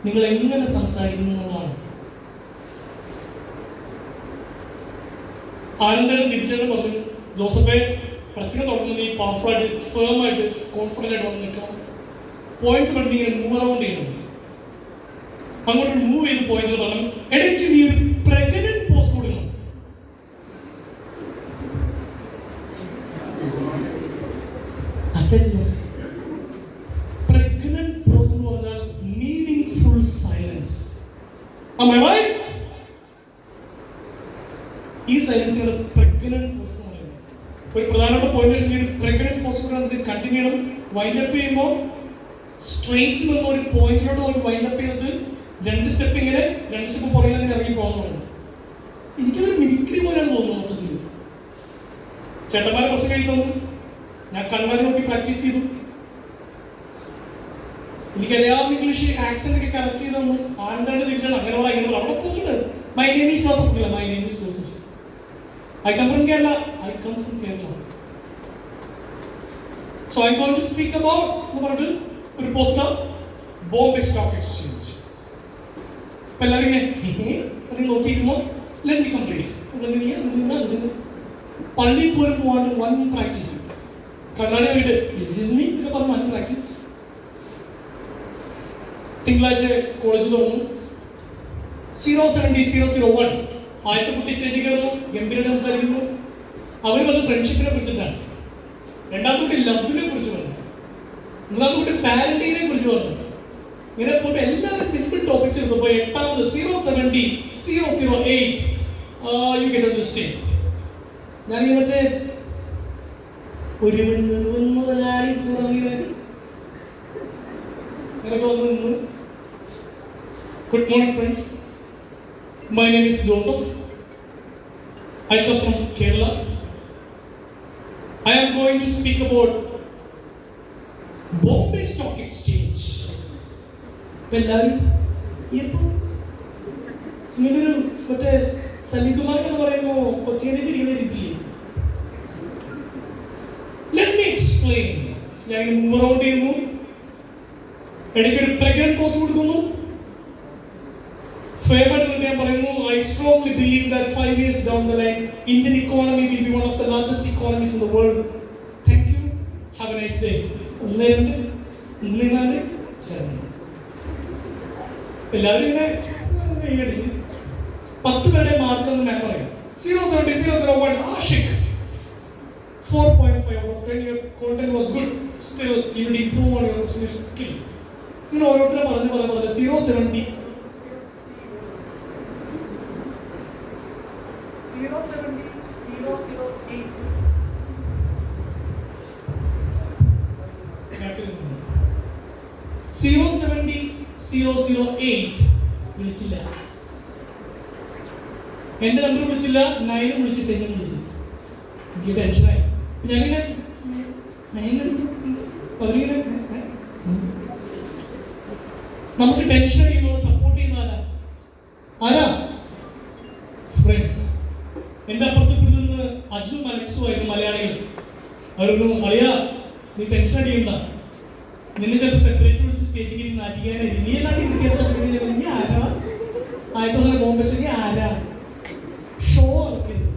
നിങ്ങൾ എങ്ങനെ സംസാരിക്കുന്നു എന്നുള്ളതാണ്. ആനന്ദനും തിരിച്ചു പറഞ്ഞു, ജോസഫെ പ്രസംഗം തുടങ്ങുന്നത് ഈ പവർഫുള്ളായിട്ട്, ഫേമായിട്ട്, കോൺഫിഡൻ്റ് ആയിട്ട് വന്ന് നിൽക്കണം. പോയിന്റ്സ് കണ്ട് നീ മൂവ് അറൗണ്ട് ചെയ്യണം, അങ്ങോട്ട് മൂവ് ചെയ്ത് പോയിന്റ് തുടങ്ങണം. ഇടയ്ക്ക് നീ ഒരു പ്രഗ്നന്റ് പോസ് കൊടുക്കണം. അതല്ല, പ്രഗ്നന്റ് പോസ് എന്ന് പറഞ്ഞാൽ മീനിങ്ഫുൾ സൈലൻസ്. ഈ സൈലൻസിന് പ്രഗ്നന്റ് പോസ് എന്ന് പറയുന്നത് ഒരു പ്രധാനപ്പെട്ട പോയിന്റ്. പ്രഗ്നന്റ് പോസ്റ്റ് കണ്ടിന്യൂ ചെയ്യണം. വൈൻഡപ്പ് ചെയ്യുമ്പോൾ സ്ട്രെയിറ്റ് നിന്ന് ഒരു പോയിന്റിലോട്ട് ഒരു വൈൻഡപ്പ് ചെയ്തിട്ട് 2 സ്റ്റെപ്പ് ഇങ്ങനെ, 2 സ്റ്റെപ്പ് പുറകിൽ അങ്ങനെ ഇറങ്ങി പോകുന്നതാണ്. എനിക്കതൊരു മിമിക്രി പോലെയാണ് തോന്നുന്നത് മൊത്തത്തിൽ. ചേട്ടന്മാരെ പ്രസംഗം എഴുതി തന്നു, ഞാൻ കണ്ണാടി നോക്കി പ്രാക്ടീസ് ചെയ്തു. എനിക്കറിയാവുന്ന ഇംഗ്ലീഷ് ആക്സെന്റ് ഒക്കെ കറക്റ്റ് ചെയ്ത് തന്നു. ആനന്ദാണ്ട് തിരിച്ചാണ് അങ്ങനെ പറയാം, ഇങ്ങനെ അവിടെ post my name is Joseph. ഇല്ല, my name is Joseph. I come from Kerala. So I'm going to speak about ഒരു പോസ്റ്റ് ബോംബെ സ്റ്റോക്ക് എക്സ്ചേഞ്ച്. അപ്പോൾ എല്ലാവരും നോക്കിയിരിക്കുമ്പോൾ ലെറ്റ് മി കംപ്ലീറ്റ്. പള്ളിയിൽ പോലും പോകാൻ 1 പ്രാക്ടീസ്. കണ്ണാടി വീട്ട് മീ ഒക്കെ പറഞ്ഞു 1 പ്രാക്ടീസ്. തിങ്കളാഴ്ച കോളേജ് തുറന്നു. 070-001 ആദ്യത്തെ കുട്ടി സ്റ്റേജിൽ കയറുന്നു, ഗംഭീരമായിട്ട് സംസാരിക്കുന്നു. അവർ വന്ന് ഫ്രണ്ട്ഷിപ്പിനെ കുറിച്ചിട്ടാണ്. രണ്ടാമത്തെ കുട്ടി ലവിനെ കുറിച്ച് പറഞ്ഞു. മൂന്നാമത്തെ കുട്ടി പാരന്റിങ്ങിനെ കുറിച്ച് പറഞ്ഞു. ഇങ്ങനെ പോയിട്ട് എല്ലാവരും സിമ്പിൾ ടോപ്പിക്സ് എടുത്തപ്പോൾ 8ാമത് 070-008 you get on the stage. ഞാനിങ്ങനെ മറ്റേ ഒരു മുതലാളി ഇങ്ങനെയൊക്കെ വന്ന് നിന്നു. Good morning friends. My name is Joseph. I come from Kerala. I am going to speak about Bombay Stock Exchange. എല്ലാവരും ഇപ്പോൾ ഇങ്ങനൊരു മറ്റേ സലികുമാർ എന്ന് പറയുമ്പോൾ കൊച്ചിയിലേക്ക് ഇരിക്കില്ലേ? Let me explain. ഞാൻ മൂവ് അറൗണ്ട് ചെയ്യുന്നു, ഇടയ്ക്കൊരു പ്രഗ്നന്റ് പോസ് കൊടുക്കുന്നു. ഞാൻ പറയുന്നു, I strongly believe that 5 years down the line, Indian economy will be one of the largest economies in the world. Thank you. Have a nice day. എല്ലാവരും ഇങ്ങനെ 10 പേരുടെ mark എന്ന് ഞാൻ പറയും. 070-001 Ashiq 4.5 out of 10. Your content was good. Still you need to improve on your presentation skills. ഇങ്ങനെ ഓരോരുത്തരെ പറഞ്ഞ് 070 070-008 വിളിച്ചില്ല. എന്റെ നമ്പർ വിളിച്ചില്ല, 9 വിളിച്ചിട്ട് എന്നെ വിളിച്ചു. എനിക്ക് ടെൻഷനായി. ഞാനിങ്ങനെ നമുക്ക് ടെൻഷൻ അടിക്കുന്നവരെ സപ്പോർട്ട് ചെയ്യുന്ന ആരാ? ഫ്രണ്ട്സ്. എൻ്റെ അപ്പുറത്ത് നിന്ന് അജു അലക്സും ആയിരുന്നു മലയാളികൾ. അവരൊരു അളിയ നീ ടെൻഷൻ അടിക്കണ്ട, നിന്നെ ചിലപ്പോൾ സെപ്പറേറ്റ് വിളിച്ച് സ്റ്റേജിൽ നാട്ടിക്കാനായിരിക്കും. നീ എല്ലാണ്ട് ഇന്ത്യയുടെ സെപ്പറേറ്റ് നീ ആരാ? ആയിരത്തി ബോംബെ നീ ആരാ? ഷോ ഇറക്കിയത്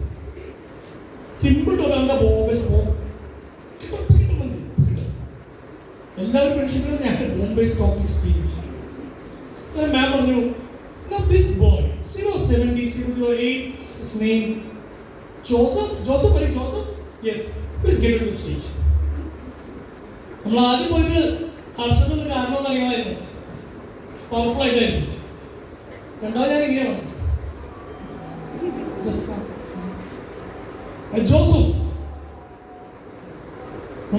സിമ്പിൾ ടോക്കാണ് ബോംബെ ഷോ. എല്ലാവരും ഫ്രണ്ട്ഷിപ്പിലും ഞാൻ Bombay stock exchange. Sir ma'am പറഞ്ഞു, now this boy 070-008, his name Joseph. Are you Joseph? Yes. Please get on the stage. നമ്മൾ ആദ്യം പോയത് ഹർഷത്തിൽ കാരണം ഉണ്ടാകുമെന്ന് അറിയണമായിരുന്നു. പവർഫുൾ ആയിട്ടായിരുന്നു. രണ്ടാമത് ഞാൻ ഇങ്ങനെയാണ്. Joseph,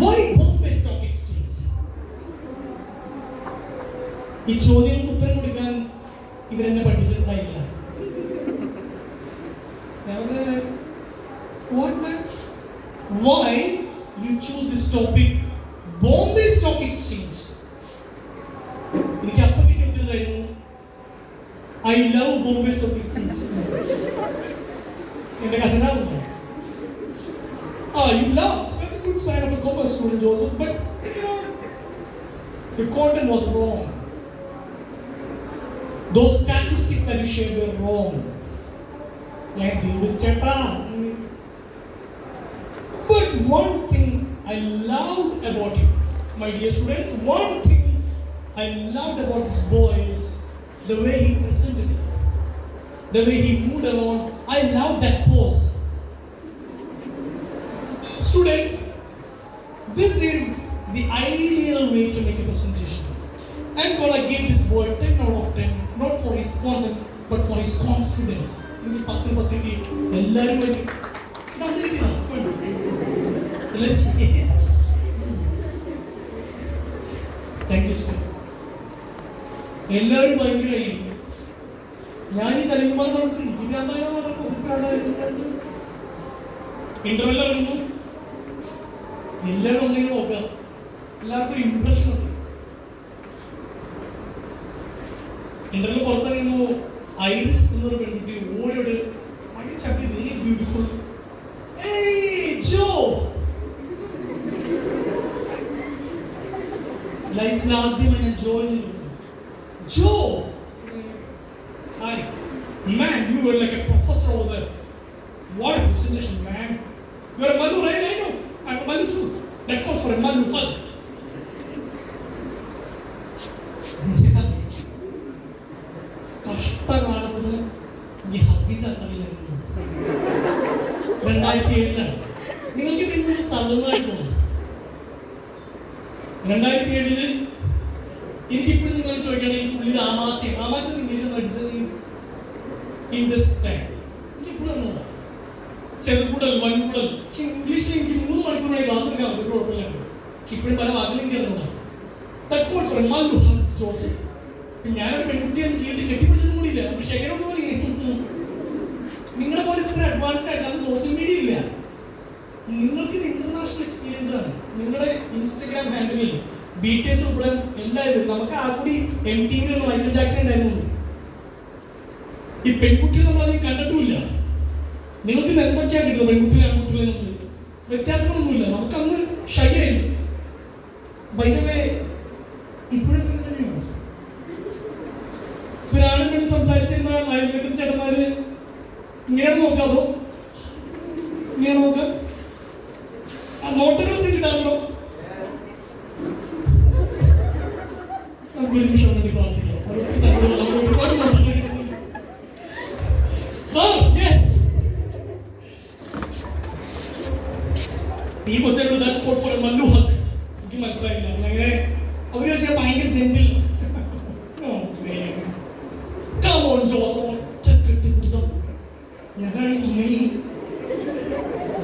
why Bombay Stock Exchange? ഈ ചോദ്യങ്ങൾക്ക് ഉത്തരം കൊടുക്കാൻ ഇവരെന്നെ പഠിപ്പിച്ചിട്ടുണ്ടായില്ല. What man? Why you choose this topic, Bombay Stock Exchange? എനിക്ക് അപ്പം കിട്ടിയ ഉത്തരവായിരുന്നു I love Bombay Stock Exchange. എന്റെ കസനാവുന്നു. You love? That's a good sign of a commerce student, Joseph. But your content was wrong. Those statistics that you shared were wrong. Like the cheta. But one thing I loved about you, my dear students, one thing I loved about this boy is the way he presented it, the way he moved around. I loved that pose. Students, this is the ideal way to make a presentation. I'm gonna give this boy 10 out of 10, not for his content, but for his confidence. In the pathiki, ellarum thank you, sir. എല്ലാവരും ഭയങ്കര ID. ഞാൻ ഈ സലികുമാർ വളർത്തി ഇന്റർവെല്ലിൽ വരുന്നു. എല്ലാവരും ഒന്നെങ്കിൽ നോക്കുക, എല്ലാവർക്കും ഇംപ്രഷൻ ഉണ്ട്. ഇന്റർവ്യൂ പുറത്തിറങ്ങുന്നു. ഐറിസ് എന്നൊരു പെൺകുട്ടി ഓടിയോട് അടിച്ചപ്പി വെരി ബ്യൂട്ടിഫുൾ. ജോ ലൈഫിൽ ആദ്യമായി ഞാൻ ജോ എന്ന് കേൾക്കുന്നു. ജോ, hi man, you were like a professor over there. What a presentation, man. You are a Manu, right? I know. I'm a Manu too. That calls for a Manu hug. കഷ്ടകാലത്തിന് ഈ ഹഗ്ഗിന്റെ കളിയിലായിരുന്നു. 2007 നിങ്ങൾക്ക് ഇതിൽ തള്ളുന്നതായിട്ട് തോന്നുന്നു. 2007 എനിക്കിപ്പോഴും നിങ്ങൾ ചോദിക്കുകയാണെങ്കിൽ ഉള്ളിൽ ആമാശം ഇംഗ്ലീഷ് അടിച്ചത് intestine എനിക്കിപ്പോഴും എന്നതാ ചെറുകൂടൽ വൻകൂടൽ. പക്ഷെ ഇംഗ്ലീഷിൽ എനിക്ക് 3 മണിക്കൂർ വേണമെങ്കിൽ ക്ലാസ് എടുക്കാൻ ഒരു കുഴപ്പമില്ല. പക്ഷെ ഇപ്പോഴും പല വാക്കിലും എനിക്ക് അറിഞ്ഞൂടാ. ജോസഫ്, ഞാനൊരു പെൺകുട്ടി എന്റെ ജീവിതത്തിൽ കെട്ടിപ്പിടിച്ചിട്ട് കൂടിയില്ല. പക്ഷെ എങ്ങനെയൊന്നും പറയും, നിങ്ങളെ പോലെ ഇത്ര അഡ്വാൻസ്ഡ് ആയിട്ട് അത് സോഷ്യൽ മീഡിയ ഇല്ല. നിങ്ങൾക്ക് ഇത് ഇന്റർനാഷണൽ എക്സ്പീരിയൻസ് ആണ്. നിങ്ങളുടെ ഇൻസ്റ്റഗ്രാം ഹാൻഡിലിൽ BTS ഉൾപ്പെടെ എല്ലാവരും, നമുക്ക് ആ കൂടി MTV മൈക്കിൾ ജാക്സൺ ഉണ്ടായിരുന്നു. ഈ പെൺകുട്ടികൾ നമ്മളത് കണ്ടിട്ടുമില്ല. നിങ്ങൾക്ക് എന്തൊക്കെയാ കിട്ടുന്നത്? പെൺകുട്ടികളെ ആൺകുട്ടികളെ നമുക്ക് വ്യത്യാസങ്ങളൊന്നുമില്ല. നമുക്കന്ന് ഷൈ ആയിരുന്നു. ബൈ ദ വേ ഇപ്പോഴും അങ്ങനെ തന്നെയാണ്. ഒരാളും വേണ്ടി സംസാരിച്ചിരുന്ന ലൈവിലേക്ക് ചേട്ടന്മാര് ഇങ്ങനെയാണ് നോക്കാതോ, ഇങ്ങനെ നോക്ക നോട്ടുകളൊക്കെ കിട്ടാറുണ്ടോ? നമുക്ക് ഒരു നിമിഷം വേണ്ടി പ്രാർത്ഥിക്കാം. ഒരുപാട് നോട്ടുകൾ ഈ കൊച്ചോട് എനിക്ക് മനസ്സിലായില്ല. അങ്ങനെ അവര് വെച്ചാൽ ഭയങ്കര ജെന്റിൽ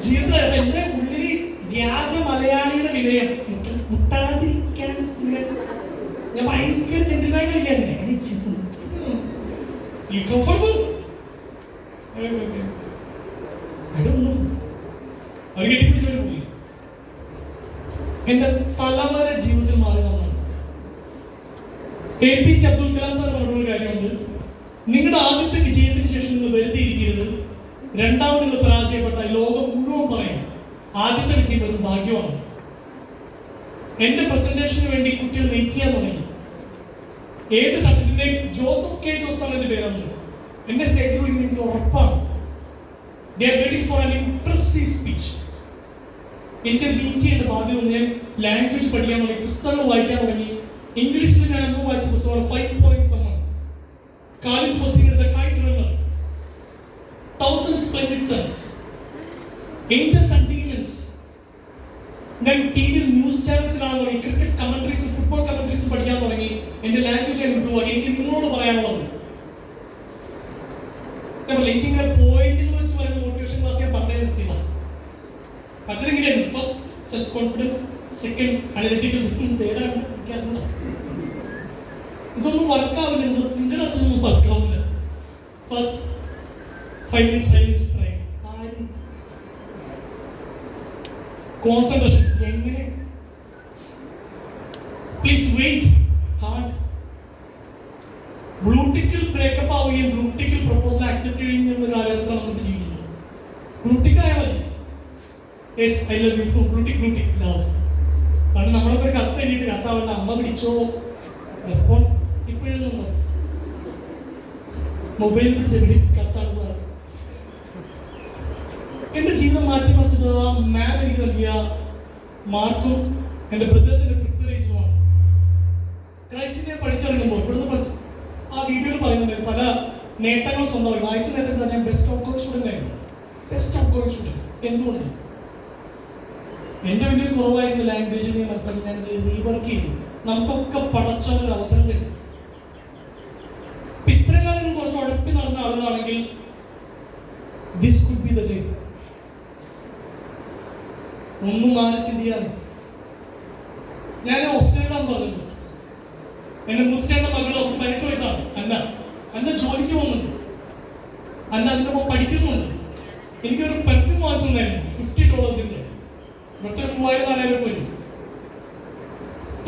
ജീവിതം എന്റെ ഉള്ളിൽ വ്യാജ മലയാളിയുടെ വിനയം മുട്ടാതിരിക്കാൻ ഇങ്ങനെ ഞാൻ ഭയങ്കര ജെന്റിലായി കളിക്കാൻ അവർ കെട്ടിപ്പിടിച്ചവര് പോയി. എന്റെ തലവര ജീവിതത്തിൽ മാറി വന്നാണ്. APJ അബ്ദുൽ കലാം സാർ പറഞ്ഞൊരു കാര്യമുണ്ട്, നിങ്ങളുടെ ആദ്യത്തെ വിജയത്തിന് ശേഷം നിങ്ങൾ വരുത്തിയിരിക്കരുത്, രണ്ടാമത് നിങ്ങൾ പരാജയപ്പെട്ടാൽ ലോകം മുഴുവൻ പറയും ആദ്യത്തെ വിജയം ഒരു ഭാഗ്യമാണ്. എന്റെ പ്രസന്റേഷന് വേണ്ടി കുട്ടികൾ വെയിറ്റ് ചെയ്യാൻ തുടങ്ങി. ഏത് സബ്ജക്റ്റിന്റെ ജോസഫ് K. ജോസ് എന്നാണ് എന്റെ പേരാണ്. എന്റെ സ്റ്റേജിലൂടെ എനിക്ക് ഉറപ്പാണ് they are waiting for an impressive speech. എനിക്കത് മീറ്റ് ചെയ്യേണ്ട ബാധ്യത. ഞാൻ ലാംഗ്വേജ് പഠിക്കാൻ തുടങ്ങി, പുസ്തകങ്ങൾ വായിക്കാൻ തുടങ്ങി. ഇംഗ്ലീഷിൽ ഞാൻ എന്തോ വായിച്ച പുസ്തകമാണ് 5 Points Summer, Khaled Hosseini the kite runner, 1000 Splendid Suns, Angels and Demons. ഞാൻ TV ന്യൂസ് ചാനൽസ് കാണാൻ തുടങ്ങി, ക്രിക്കറ്റ് കമന്ററീസ്, ഫുട്ബോൾ കമന്ററീസ് പഠിക്കാൻ തുടങ്ങി. എൻ്റെ ലാംഗ്വേജ് ഇമ്പ്രൂവ് ആക്കി. എനിക്ക് നിങ്ങളോട് പറയാനുള്ളത്, എനിക്കിങ്ങനെ പോയിന്റിൽ വെച്ച് പറയുന്ന മോട്ടിവേഷൻ ക്ലാസ് ഞാൻ പണ്ടേ നിർത്തിയതാ. മറ്റേതെങ്ങനെയായിരുന്നു? First self confidence, second analytical, third ആണ് എനിക്കറിയില്ല. ഇതൊന്നും വർക്കാവില്ല, നിങ്ങളുടെ അടുത്തൊന്നും വർക്കാവില്ല. First 5 minutes silence pray. Concentration എങ്ങനെ? Please wait. കാണ്ട് ബ്ലൂടിക്കിൽ ബ്രേക്കപ്പ് ആവുകയും ബ്ലൂടിക്കിൽ പ്രപ്പോസൽ ആക്സെപ്റ്റ് ചെയ്യുന്ന കാലഘട്ടത്താണ് നമുക്ക് ജീവിക്കുന്നത്. ബ്ലൂടിക്ക് ആയാൽ മതി, yes I love you, blue tick love. പണ്ട് നമ്മളൊക്കെ ഒരു കത്ത് എഴുതിയിട്ട് കത്താവേണ്ട, അമ്മ പിടിച്ചോ റെസ്പോണ്ട്. ഇപ്പോഴൊന്നും മൊബൈൽ പിടിച്ച് എവിടെ കത്താണ് സാർ. എൻ്റെ ജീവിതം മാറ്റിമറിച്ചത് ആ മാം എനിക്ക് നൽകിയ മാർക്കും എൻ്റെ ബ്രദേഴ്സിൻ്റെ പ്രിപ്പറേഷനുമാണ്. ക്രൈസ്റ്റിനെ പഠിച്ചിറങ്ങുമ്പോൾ ഇവിടുന്ന് പഠിച്ചു ആ വീഡിയോയിൽ പറയുന്നുണ്ട് പല നേട്ടങ്ങളും സ്വന്തമായി. വായ്പ നേട്ടം തന്നെ ബെസ്റ്റ് ഓഫ് കോൾ സ്റ്റുഡൻ്റ് ആയിരുന്നു. Best of call student. എന്തുകൊണ്ട്? എൻ്റെ വലിയ കുറവായിരുന്നു ലാംഗ്വേജിൽ ഞാൻ മനസ്സിലാക്കി. ഞാനിതിൽ റീവർക്ക് ചെയ്തു. നമുക്കൊക്കെ പഠിച്ചൊരു അവസരം തരും. ഇത്രയും കാലം കുറച്ച് ഉഴപ്പി നടന്ന ആളുകളാണെങ്കിൽ this could be the day. ഒന്നും മാറി ചിന്തിയാണ്. ഞാൻ ഓസ്ട്രേലിയയിലാന്ന് പറഞ്ഞിട്ടുണ്ട്. എൻ്റെ മുത്തച്ഛൻ്റെ മകൾ 18 വയസ്സാണ്. അന്ന ജോലിക്ക് പോകുന്നുണ്ട്, അന്ന അതിൻ്റെ ഒപ്പം പഠിക്കുന്നുണ്ട്. എനിക്കൊരു പെർഫ്യൂം വാങ്ങിച്ചിട്ടുണ്ടായിരുന്നു $50. ഇവിടുത്തെ 3000-4000 വരും.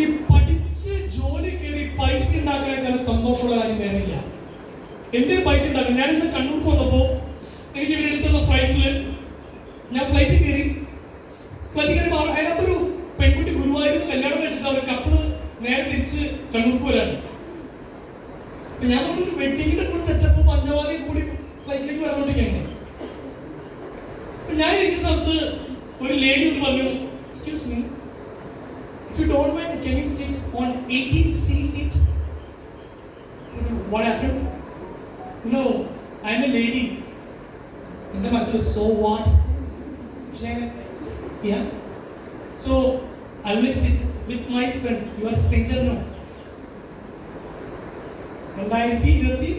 ഈ പഠിച്ച് ജോലി കയറി പൈസ ഉണ്ടാക്കണേക്കാളും സന്തോഷമുള്ള കാര്യം വേറെ ഇല്ല. എൻ്റെ പൈസ ഉണ്ടാക്കണം. ഞാൻ ഇന്ന് കണ്ണൂർക്ക് വന്നപ്പോൾ എനിക്ക് ഇവിടെ അടുത്തുള്ള ഫ്ലൈറ്റിൽ ഞാൻ ഫ്ലൈറ്റിൽ കയറി അതിനകത്തൊരു പെൺകുട്ടി ഗുരുവായൂരിൽ കല്യാണം കഴിച്ചിട്ട് അവർ കപ്പിള് നേരെ തിരിച്ച് കണ്ണൂർക്ക് വരാണ്. ഞാൻ നമ്മളൊരു വെഡിങ്ങിന്റെ ഫുൾ സെറ്റപ്പ് പഞ്ചവാദി കൂടി ഫ്ലൈറ്റിലേക്ക് വരാനോട്ടൊക്കെയാണ്. ഞാൻ ഇരിക്കുന്ന സ്ഥലത്ത് ഒരു ലേഡി ഒന്ന് പറഞ്ഞു, excuse me, if you don't mind, can you sit on 18C seat? What happened? No, I'm a lady. എൻ്റെ മനസ്സിൽ so what? Yeah. So I will sit with my friend. You are stranger now. 2026.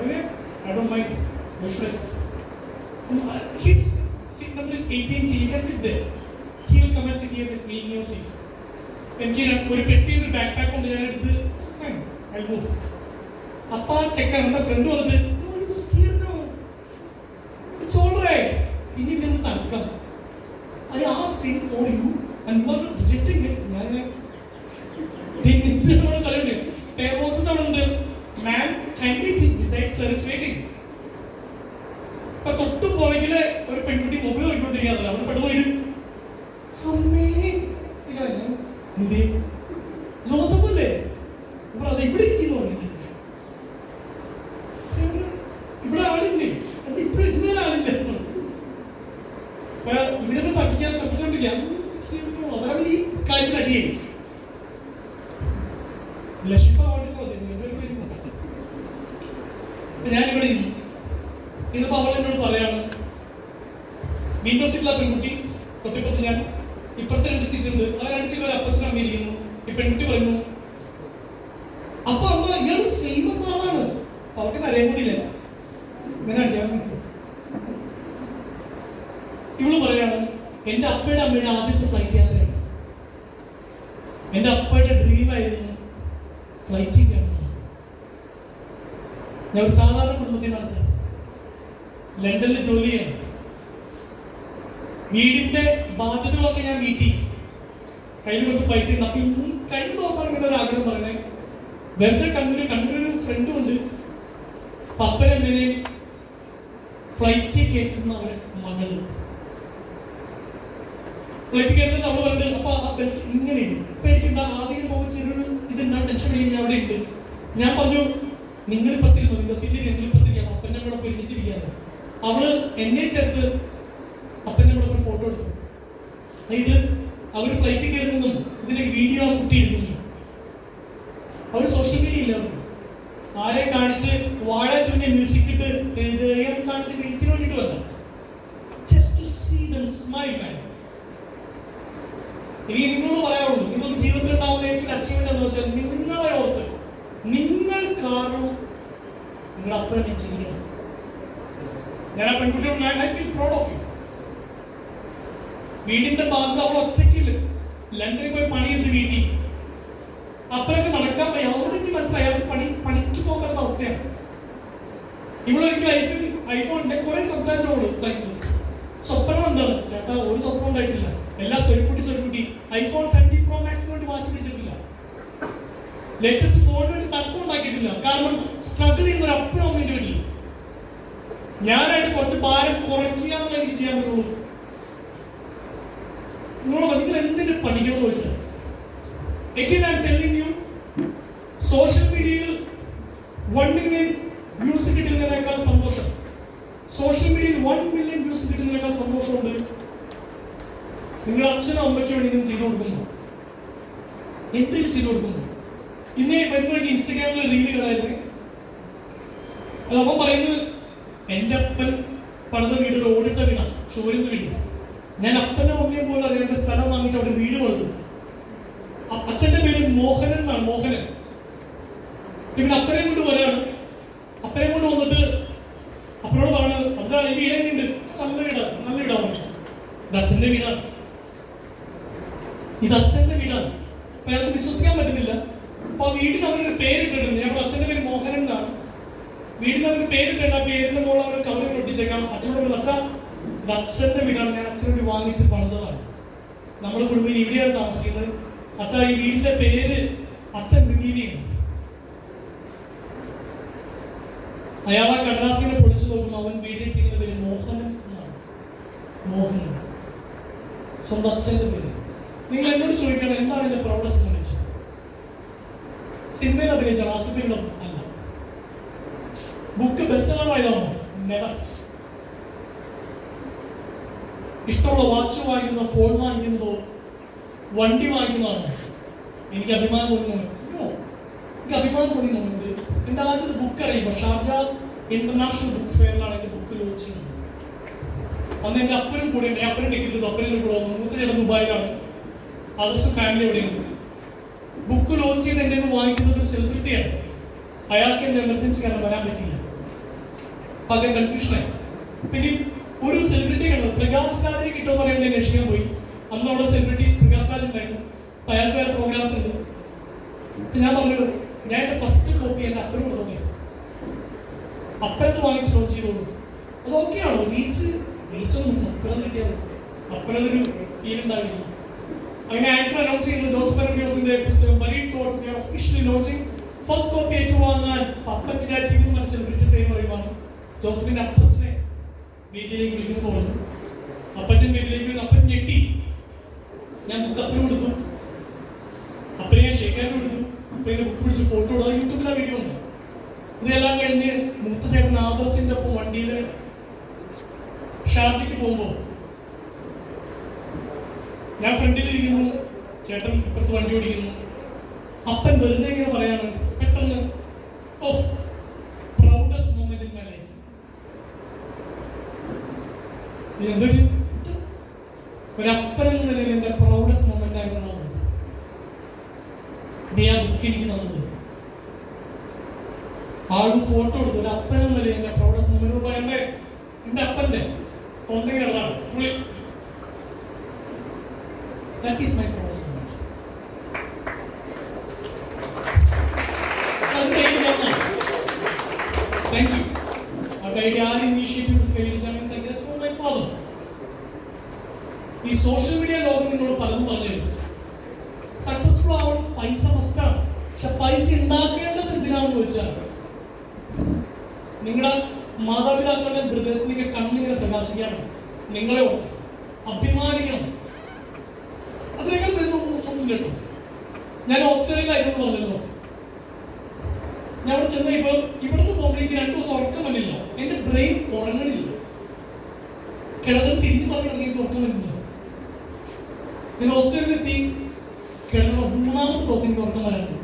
Okay? I don't mind. Visualist. His seat number is 18C. You can sit there. He will come and sit here with me in your seat. എനിക്ക് ഒരു പെട്ടി ഒരു back pack കൊണ്ട് ഞാൻ എടുത്ത് I move. അപ്പാ ചെക്കൻ എൻ്റെ ഫ്രണ്ട് വന്നിട്ട് no you sit here now. It's all right. ഇനി ഇതിന് തർക്കം. I asked him for you and you are rejecting it. ഞാൻ ടെക്നിക്സ് നമ്മൾ കളിയുണ്ട്. പേരോസസ് അവിടെ ഉണ്ട്. മാം kindly please decide sir is waiting. ഇപ്പൊ തൊട്ട് പുറകില് ഒരു പെൺകുട്ടി മൊബൈൽ നോക്കിക്കൊണ്ടിരിക്കാറില്ല. അവൻ പെട്ടെന്ന് അമ്മേ എന്തേ ജോസഫ് അല്ലേ ഇവിടെ അത് ഇവിടെ ഇരിക്കുന്നു. ഇവിടെ ആളില്ലേ? അത് ഇപ്പൊ ഇതുവരെ ആളില്ല. ഇവരൊക്കെ തട്ടിക്കാൻ ശ്രമിച്ചോണ്ടിരിക്കുക. അവരവർ ഈ കാര്യത്തിൽ അടിയായി ഞാനിവിടെ ഇതിപ്പോ അവൾ എന്നോട് പറയാണ്, വിൻഡോ സീറ്റിലെ പെൺകുട്ടി തൊട്ടിപ്പുറത്ത് ഞാൻ, ഇപ്പുറത്തെ 2 സീറ്റ് ഉണ്ട്. ആ 2 സീറ്റ് ഒരു അപ്പച്ചൻ അമ്മ ഇരിക്കുന്നു. ഈ പെൺകുട്ടി പറയുന്നു, അപ്പൊ അമ്മ ഇയാൾ ഫേമസ് ആളാണ്. അവർക്ക് അറിയാൻ കൂടിയില്ല. ഇങ്ങനെ അടിച്ചാൽ ഇവള് പറയാണ്, എൻ്റെ അപ്പയുടെ അമ്മയുടെ ആദ്യത്തെ ഫ്ലൈറ്റ് യാത്രയാണ്. എൻ്റെ അപ്പയുടെ ഡ്രീമായിരുന്നു ഫ്ലൈറ്റിൽ കയറുന്നത്. ഞാൻ ഒരു സാധാരണ കുടുംബത്തിൽ നിന്നാണ് സാർ. ലണ്ടനിൽ ജോലി ചെയ്യണം. വീടിന്റെ ബാധ്യതകളൊക്കെ ഞാൻ വീട്ടി കയ്യിൽ കുറച്ച് പൈസ ഉണ്ട്. അപ്പൊ ഇന്ന് കഴിഞ്ഞ ദിവസമാണ് ഇങ്ങനെ ഒരു ആഗ്രഹം പറയണേ. വെറുതെ കണ്ണൂരൊരു ഫ്രണ്ടും ഉണ്ട്. പപ്പനമ്മേനെയും ഫ്ലൈറ്റിൽ കയറ്റുന്ന അവരെ മകള് ഫ്ലൈറ്റ് കയറുന്നത് അവള് പറഞ്ഞിട്ട് അപ്പൊ ആ ബെൽറ്റ് ഇങ്ങനെ ഉണ്ട്. പേടിക്കണ്ട, ആദ്യം പോകുമ്പോൾ ചെറിയൊരു ഇതുണ്ടാവും, ടെൻഷൻ ഞാൻ അവിടെ ഉണ്ട്. ഞാൻ പറഞ്ഞു, നിങ്ങൾ ഇപ്പത്തിരുന്നു വിൻഡോ സീറ്റിൽ, നിങ്ങൾ ഇപ്പത്തിരിക്കാം, അപ്പൻ്റെ കൂടെ ഒരുമിച്ചിരിക്കാതെ. അവള് എന്നെ ചേർത്ത് അപ്പൻ്റെ കൂടെ ഒരു ഫോട്ടോ എടുത്തു. എന്നിട്ട് അവർ ഫ്ലൈറ്റിൽ കയറുന്നതും ഇതിന്റെ വീഡിയോ ആ കുട്ടി എടുക്കുന്നു. അവർ സോഷ്യൽ മീഡിയ ഇല്ല. അവർക്ക് ആരെ കാണിച്ച് വാഴ തുന്നിയ മ്യൂസിക് ഇട്ട് ഹൃദയം കാണിച്ച് റീച്ചിന് വേണ്ടിയിട്ട് വന്ന just to see them smile. Man, ഇനി നിങ്ങളോട് പറയാറുള്ളൂ, നിങ്ങൾക്ക് ജീവിതം ഉണ്ടാവുന്ന ഏറ്റവും അച്ചീവ്മെന്റ് എന്ന് വെച്ചാൽ നിങ്ങളെ ഓർത്ത് നിങ്ങൾ കാരണം നിങ്ങളുടെ അപ്പനെ മെച്ചിരിക്കണം. ഞാൻ ആ പെൺകുട്ടിയോട് I feel proud of you. വീടിന്റെ ഭാഗത്ത് അവൾ ഒറ്റയ്ക്കില്ല, ലണ്ടനിൽ പോയി പണിയെടുത്ത് വീട്ടിൽ അപ്പനൊക്കെ നടക്കാൻ പോയി. അതുകൊണ്ട് എനിക്ക് മനസ്സിലായി അവർക്ക് പണിക്ക് പോകാൻ പറ്റുന്ന അവസ്ഥയാണ്. ഇവളൊരിക്കലും ഐഫോണിന്റെ കുറെ സംസാരിച്ചോളൂ ഫ്ലൈറ്റിൽ. സ്വപ്നം എന്താണ് ചേട്ടാ? ഒരു സ്വപ്നം ഉണ്ടായിട്ടില്ല. എല്ലാം സ്വരുക്കുട്ടി ഐഫോൺ 17 Pro Max വേണ്ടി വാശി പിടിച്ചിട്ടില്ല. ലേറ്റസ്റ്റ് ഫോണിന് വേണ്ടി തർക്കം ഉണ്ടാക്കിയിട്ടില്ല. കാരണം സ്ട്രഗിൾ ചെയ്യുന്ന ഒരു അപ്പനും അമ്മേന്റെ വീട്ടിൽ ഞാനായിട്ട് കുറച്ച് ഭാരം കുറയ്ക്കാമെന്ന് എനിക്ക് ചെയ്യാൻ പറ്റുള്ളൂ. നിങ്ങൾ എന്തിനു പഠിക്കണമെന്ന് വെച്ചാൽ again I'm telling you, social മീഡിയയിൽ 1 million വ്യൂസ് കിട്ടുന്നതിനേക്കാൾ സന്തോഷം, സോഷ്യൽ മീഡിയയിൽ 1 million വ്യൂസ് കിട്ടുന്നതിനേക്കാൾ സന്തോഷമുണ്ട് നിങ്ങളുടെ അച്ഛനും അമ്മയ്ക്ക് വേണ്ടി നിങ്ങൾ ചെയ്തു കൊടുക്കുന്നു. എന്തെങ്കിലും ചെയ്തു കൊടുക്കുന്നു. ഇന്നേ വരുന്നവർക്ക് ഇൻസ്റ്റഗ്രാമിൽ റീല് കാണായിരുന്നു. അത് അവൻ പറയുന്നത് എൻ്റെ അപ്പൻ പണിത വീട് ഒരു ഓടിട്ട വീടാ, ഷോരുന്ന വീട്. ഞാൻ അപ്പനും അമ്മയും പോലും അറിയാത്ത സ്ഥലം വാങ്ങിച്ച് അവിടെ വീട് പണിതു. അച്ഛൻ്റെ പേര് മോഹനൻ എന്നാണ്, മോഹനൻ. പിന്നെ അപ്പനെ കൊണ്ട് വരാണ്. അപ്പനെ കൊണ്ട് വന്നിട്ട് അപ്പനോട് പറഞ്ഞത് അച്ഛാ ഈ വീട് എങ്ങനെയുണ്ട്? നല്ല വീടാണ്. ഇത് അച്ഛൻ്റെ വീടാണ്, ഇത് അച്ഛൻ്റെ വീടാണ്. അപ്പൊ അയാൾക്ക് വിശ്വസിക്കാൻ പറ്റുന്നില്ല. അപ്പൊ ആ വീടിന് അവനൊരു പേരിട്ടിട്ടുണ്ട്. ഞാൻ അച്ഛൻ്റെ പേര് മോഹനൻ എന്നാണ്. വീടിന് അവന് പേരിട്ടുണ്ട്. ആ പേരിന്റെ മുകളിൽ അവർ കവറിൽ ഒട്ടിച്ചേക്കാം. അച്ഛനോട് പറഞ്ഞു അച്ഛാ ഇത് അച്ഛൻ്റെ വീടാണ്, ഞാൻ അച്ഛന് വേണ്ടി വാങ്ങിച്ച് പണിതതാണ്. നമ്മുടെ കുടുംബം ഇവിടെയാണ് താമസിക്കുന്നത്. അച്ഛാ ഈ വീടിന്റെ പേര് അച്ഛൻ റിവീവ് ചെയ്യണം. അയാൾ ആ കടലാസിനെ പൊളിച്ചു നോക്കുമ്പോൾ അവൻ വീടിന് കിട്ടുന്ന പേര് മോഹനൻ എന്നാണ്. മോഹനൻ, സ്വന്തം അച്ഛൻ്റെ പേര്. നിങ്ങൾ എന്നോട് ചോദിക്കണം എന്താണ് എന്റെ പ്രൗഡസ്റ്റ് മൊമെന്റ്? സിനിമയിൽ അഭിനയിച്ച ആസിഫികളും അല്ല. ബുക്ക് ബെസ്റ്റ്സെല്ലറായതാണോ? നെവർ. ഇഷ്ടമുള്ള വാച്ച് വാങ്ങിക്കുന്നതോ ഫോൺ വാങ്ങിക്കുന്നതോ വണ്ടി വാങ്ങിക്കുന്നതാണോ എനിക്ക് അഭിമാനം തോന്നുന്നു? എനിക്ക് അഭിമാനം തോന്നുന്നുണ്ട്. എൻ്റെ ആദ്യത്തെ ബുക്ക് അറിയുമ്പോൾ ഷാർജ ഇന്റർനാഷണൽ ബുക്ക് ഫെയറിലാണ് എൻ്റെ ബുക്ക് ലോഞ്ച് ചെയ്യുന്നത്. അന്ന് എൻ്റെ അപ്പനും കൂടെ ഉണ്ട്. അപ്പനും ടിക്കറ്റ് എടുത്തു, അപ്പനും കൂടെ വന്നു. മൂത്ത ചേട്ടൻ ദുബായിലാണ്, ആദർശം ഫാമിലി എവിടെയുണ്ട്. ബുക്ക് ലോഞ്ച് ചെയ്ത് എൻ്റെ വാങ്ങിക്കുന്നത് ഒരു സെലിബ്രിറ്റിയാണ്. അയാൾക്ക് എൻ്റെ എമർജൻസി കാരണം വരാൻ പറ്റില്ല. അപ്പൊ അത് കൺഫ്യൂഷനായി. പിന്നെ ഒരു സെലിബ്രിറ്റി കണ്ടത് പ്രകാശ് രാജിനെ കിട്ടുമെന്ന് പറയുമ്പോൾ ഞാൻ രക്ഷിക്കാൻ പോയി. അന്ന് അവിടെ സെലിബ്രിറ്റി പ്രകാശ് രാജ് ഉണ്ടായിരുന്നു. അപ്പൊ അയാൾക്ക് വേറെ പ്രോഗ്രാംസ് ഉണ്ട്. ഞാൻ പറഞ്ഞു ഞാൻ എൻ്റെ ഫസ്റ്റ് കോപ്പി എൻ്റെ അപ്പനും കൊടുത്തോട്ടെ, അപ്പനത് വാങ്ങിച്ച് ലോഞ്ച് ചെയ്തോളൂ. അത് ഓക്കെയാണോ? റീച്ചൊന്നും അപ്പനത് കിട്ടിയത് അപ്പനതൊരു ഫീൽ ഉണ്ടാവില്ല. അങ്ങനെ ആക്ടർ അനൗൺസ് ചെയ്യുന്നു ജോസഫ് അനോസിന്റെ പുസ്തകം buried thoughts we are officially launching. First copy ഏറ്റുവാങ്ങാൻ അപ്പൻ വിചാരിച്ചിരിക്കുന്നു. മറ്റു സെലിബ്രിറ്റിയുടെ പേര് പറയുവാണ്. ജോസഫിന്റെ അപ്പച്ചനെ വേദിയിലേക്ക് വിളിക്കുന്നു തോന്നുന്നു. അപ്പച്ചൻ വേദിയിലേക്ക് അപ്പൻ ഞെട്ടി. ഞാൻ ബുക്ക് അപ്പനും കൊടുത്തു, അപ്പനെ ഞാൻ ഷേക്കാനും കൊടുത്തു. അപ്പനെ ബുക്ക് പിടിച്ച് ഫോട്ടോ ഇടുക. യൂട്യൂബിൽ ആ വീഡിയോ ഉണ്ട്. ഇതെല്ലാം കഴിഞ്ഞ് മൂത്ത ചേട്ടൻ ആദർശിന്റെ ഒപ്പം വണ്ടിയിൽ ഷാർജയ്ക്ക് പോകുമ്പോൾ ഞാൻ ഫ്രണ്ടിലിരിക്കുന്നു, ചേട്ടൻ ഇപ്പുറത്ത് വണ്ടി ഓടിക്കുന്നു. അപ്പൻ വെറുതെ ഇങ്ങനെ പറയാണ് പെട്ടെന്ന്, oh proudest moment in my life. എന്തൊരു ഒരപ്പനെന്ന നിലയിൽ എൻ്റെ പ്രൗഡസ്റ്റ് മൊമെന്റ് ആയിരുന്നു നീ ആ ബുക്ക് എനിക്ക് തന്നത്. ആളും ഫോട്ടോ എടുത്തു. ഒരു അപ്പനെന്ന നിലയിൽ എൻ്റെ പ്രൗഡസ്റ്റ് മൊമെന്റ് പറയണ്ടേ എൻ്റെ അപ്പൻ്റെ തൊണ്ടയിലാണ് പുളി. That is my proudest moment. Thank you. ആ കൈഡി ആരും ഇനീഷ്യേറ്റീവ് എടുത്ത് കൈഡിച്ചാണ്. That's for my father. ഈ സോഷ്യൽ മീഡിയ ലോകം നിങ്ങളോട് പലതും പറഞ്ഞു സക്സസ്ഫുൾ ആവാൻ പൈസ മസ്റ്റാണ്. പക്ഷെ പൈസ ഉണ്ടാക്കേണ്ടത് എന്തിനാണെന്ന് വെച്ചാൽ നിങ്ങളുടെ മാതാപിതാക്കളുടെ ബ്രദേഴ്സിനൊക്കെ കണ്ണിങ്ങനെ പ്രകാശിക്കാണ്. നിങ്ങളെ ഓർത്ത് അഭിമാനിക്കണം. അതിനേക്കാൾ ഒന്നും കേട്ടോ. ഞാൻ ഓസ്ട്രേലിയയിലായിരുന്നു പറഞ്ഞല്ലോ. ഞാൻ അവിടെ ചെന്ന ഇപ്പോൾ ഇവിടുന്ന് പോകുമ്പോഴേക്ക് 2 ദിവസം ഉറക്കം വന്നില്ല. എൻ്റെ ബ്രെയിൻ ഉറങ്ങണില്ല. കിടന്നിട്ട് തിരിഞ്ഞു പറഞ്ഞിട്ട് എനിക്ക് ഉറക്കം വന്നില്ല. ഞാൻ ഓസ്ട്രേലിയയിലെത്തി കിടന്നുള്ള 3ാമത്തെ ദിവസം എനിക്ക് ഉറക്കം വരാനുണ്ട്.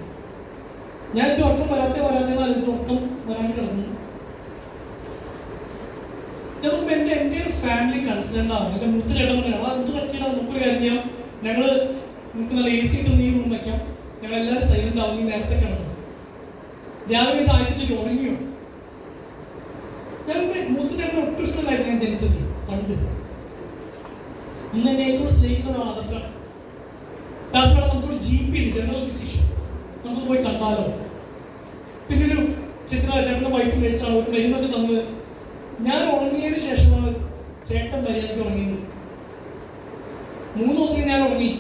ഞാൻ ഇത് ഉറക്കം വരാതെ ആലോചിച്ച് ഉറക്കം വരാണ്ട് കിടന്നു. ഞങ്ങൾക്ക് എൻ്റെ ഒരു ഫാമിലി കൺസേൺ ആണ്. എൻ്റെ മൂത്ത ചേട്ടൻ പറഞ്ഞാൽ എന്ത് പറ്റിയില്ല, നമുക്കൊരു കാര്യം ചെയ്യാം, ഞങ്ങൾ നിങ്ങൾക്ക് നല്ല AC ഇട്ടുള്ള ഈ റൂം വയ്ക്കാം, ഞങ്ങളെല്ലാവരും സൈലന്റ് ആവും, നീ നേരത്തെ കിടന്നു. രാവിലെ ആഴ്ച ഉറങ്ങിയോ? ഞാൻ മൂത്ത ചേട്ടന് ഒട്ടും ഇഷ്ടമല്ലായിരുന്നു ഞാൻ ജനിച്ചത് പണ്ട്. ഇന്ന് എന്നെ ഏറ്റവും സ്നേഹിക്കുന്ന ആദർശമാണ്. കാരണം നമുക്കൊരു GP ഉണ്ട്, ജനറൽ ഫിസിഷ്യൻ, നമുക്ക് പോയി കണ്ടാലോ. പിന്നെ ഒരു ചിത്ര ചേട്ടൻ്റെ വൈഫ് മേടിച്ചാണ് ഒരു മരുന്നൊക്കെ തന്നത്. ഞാൻ ഉറങ്ങിയതിന് ശേഷമാണ് ചേട്ടൻ മര്യാദയ്ക്ക് ഉറങ്ങിയത്. 3 ദിവസം ഞാൻ ഉറങ്ങി.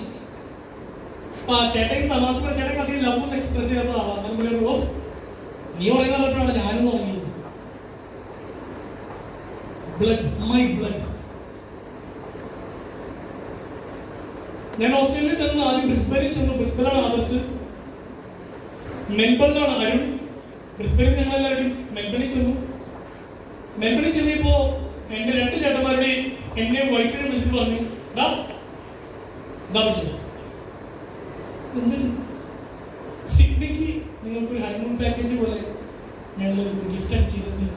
ചേട്ടൻ തമാശ ചേട്ടൻ അധികം ലവ് ഒന്ന് എക്സ്പ്രസ് ചെയ്യാത്ത ആളാണ്. നമ്മൾ നീ ഉറങ്ങുന്ന പറഞ്ഞിട്ടാണ് ഞാനും ഉറങ്ങിയത്. Blood, my blood. ഞാൻ ഓസ്ട്രേലിയയിൽ ചെന്ന് ആദ്യം ബ്രിസ്ബനിൽ ചെന്നു. ബ്രിസ്ബനാണ് ആദർശ്, മെൽബണിലാണ് അരുൺ. ബ്രിസ്ബനിൽ ഞങ്ങളെല്ലാവരും മെൽബണിൽ ചെന്നു. മെൽബണിൽ ചെന്നപ്പോ എന്റെ 2 ചേട്ടന്മാരുടെയും എന്നെയും വൈഫിനെ വിളിച്ചിട്ട് പറഞ്ഞു, എന്നിട്ട് സിഡ്നിക്ക് നിങ്ങൾക്ക് ഹണിമൂൺ പാക്കേജ് പോലെ ഞങ്ങൾ ഗിഫ്റ്റ് അടിച്ച് ചെയ്തിട്ടുണ്ട്.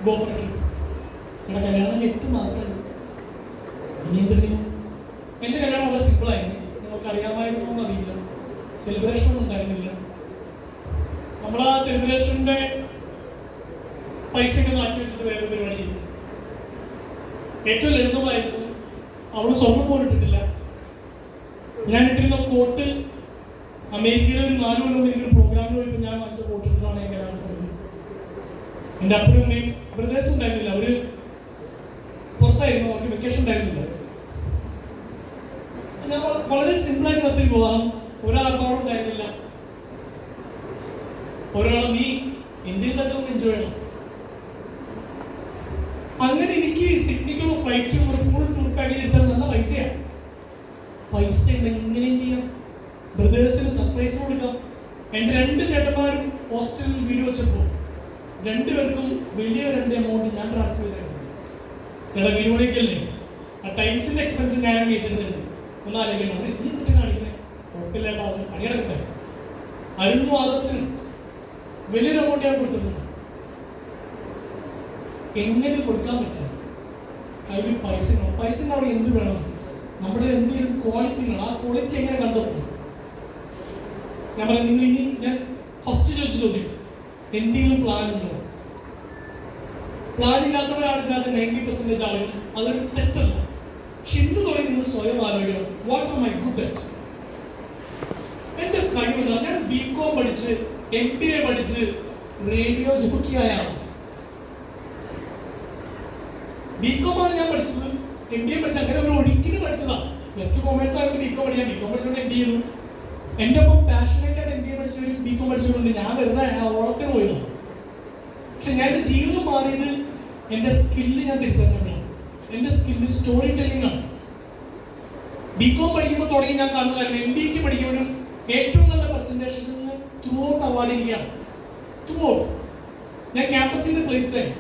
Go for trip. ചേട്ടാ കല്യാണം 8 മാസമായി. ഇനി എന്തെങ്കിലും എൻ്റെ കല്യാണം വളരെ സിമ്പിളായിരുന്നു. നിങ്ങൾക്ക് അറിയാമായിരുന്നോ എന്നറിയില്ല. സെലിബ്രേഷൻ ഒന്നും ഉണ്ടായിരുന്നില്ല. നമ്മൾ ആ സെലിബ്രേഷൻ്റെ പൈസയൊക്കെ മാറ്റി വെച്ചിട്ട് വേറെ പരിപാടി ചെയ്തു. ഏറ്റവും ലളിതമായിരുന്നു. അവൾ സ്വർണ്ണം പോലും ഇട്ടിട്ടില്ല. ഞാൻ ഇട്ടിരുന്ന കോട്ട് അമേരിക്കയിലെ ഒരു 4 കൊല്ലം ഒരു പ്രോഗ്രാമിന് പോയപ്പോൾ ഞാൻ വാങ്ങിച്ച കോട്ട് ഇട്ടിട്ടാണ് ഞാൻ കല്യാണം പോയത്. എൻ്റെ അപ്പനും അമ്മയും ബ്രദേഴ്സും ഉണ്ടായിരുന്നില്ല, അവര് പുറത്തായിരുന്നു, അവർക്ക് വെക്കേഷൻ ഉണ്ടായിരുന്നില്ല. ഞാൻ വളരെ സിമ്പിളായിട്ട് നടത്തി പോകാം. ഒരാർഭാടും ഉണ്ടായിരുന്നില്ല. ഒരാളെ നീ ഇന്ത്യയിൽ തന്നെ ഒന്ന് എൻജോയ് ചെയ്യണം. അങ്ങനെ എനിക്ക് സിഡ്നിക്കുള്ള ഫ്ലൈറ്റും ഒരു ഫുൾ ടൂർ പാക്കേജ് എടുത്താൽ നല്ല പൈസയാണ്. പൈസ എങ്ങനെയും ചെയ്യാം. ബ്രദേഴ്സിന് സർപ്രൈസ് കൊടുക്കാം. എൻ്റെ 2 ചേട്ടന്മാരും ഹോസ്റ്റലിൽ വീട് വെച്ചപ്പോൾ 2 പേർക്കും വലിയ 2 എമൗണ്ട് ഞാൻ ട്രാൻസ്ഫർ ചെയ്തായിരുന്നു. ചില വീട് പണിക്കല്ലേ, ആ ടൈംസിൻ്റെ എക്സ്പെൻസ് ഞാൻ ഏറ്റെടുത്തിട്ടുണ്ട്. ഒന്ന് ആലോചിക്കണം, അവർ എന്ത് എന്നിട്ട് കാണിക്കണേ, കുഴപ്പമില്ലാണ്ടാവും, പണിയെടുക്കട്ടെ. അരുണും ആദർശനും വലിയൊരു എമൗണ്ട് ഞാൻ കൊടുത്തിട്ടുണ്ട്. എങ്ങനെ കൊടുക്കാൻ പറ്റും? കയ്യിൽ പൈസ അവിടെ എന്ത് വേണം? നമ്മുടെ എന്തെങ്കിലും ക്വാളിറ്റി വേണം. ആ ക്വാളിറ്റി എങ്ങനെ കണ്ടെത്തും? ഞാൻ പറയാം, നിങ്ങൾ ഇനി ഞാൻ ഫസ്റ്റ് ചോദിച്ച ചോദ്യം, എന്തെങ്കിലും പ്ലാൻ ഉണ്ടോ? പ്ലാൻ ഇല്ലാത്തവരാണ് ഇതിനകത്ത് 90% ആളുകൾ. അതൊരു തെറ്റല്ല. പക്ഷെ ഇന്ന് തുടങ്ങി നിങ്ങൾ സ്വയം ആലോചിക്കണം, what are my good at? എൻ്റെ കഴിവുണ്ടാകും. ഞാൻ BCom പഠിച്ച് MBA പഠിച്ച് റേഡിയോ ജോക്കിയായ ആളാണ്. BCom ആണ് ഞാൻ പഠിച്ചത്. MBA പഠിച്ചത് അങ്ങനെ ഒരു ഒഴുക്കിന് പഠിച്ചതാണ്. +2 കൊമേഴ്സ് ആയിട്ട് BCom പഠിക്കാൻ, BCom പഠിച്ചുകൊണ്ട് MBA ചെയ്തു. എൻ്റെ ഒപ്പം പാഷനേറ്റ് ആയിട്ട് MBA പഠിച്ചവരും BCom പഠിച്ചുകൊണ്ട് ഞാൻ വെറുതെ ഓളത്തിന് പോയതാണ്. പക്ഷെ ഞാൻ എൻ്റെ ജീവിതം മാറിയത് എൻ്റെ സ്കില്ല് ഞാൻ തിരിച്ചറിഞ്ഞപ്പോഴാണ്. എൻ്റെ സ്കില്ല് സ്റ്റോറി ടെല്ലിംഗ് ആണ്. BCom പഠിക്കുമ്പോൾ തുടങ്ങി ഞാൻ കാണുന്ന കാര്യം, MBAക്ക് പഠിക്കുമ്പോഴും ഏറ്റവും നല്ല പ്രസന്റേഷൻ ത്രൂ ഔട്ട് അവാർഡ് ഇരിക്കുകയാണ്. ത്രൂ ഔട്ട് ഞാൻ ക്യാമ്പസിൽ നിന്ന് പ്ലേസ്ഡ് ആയി.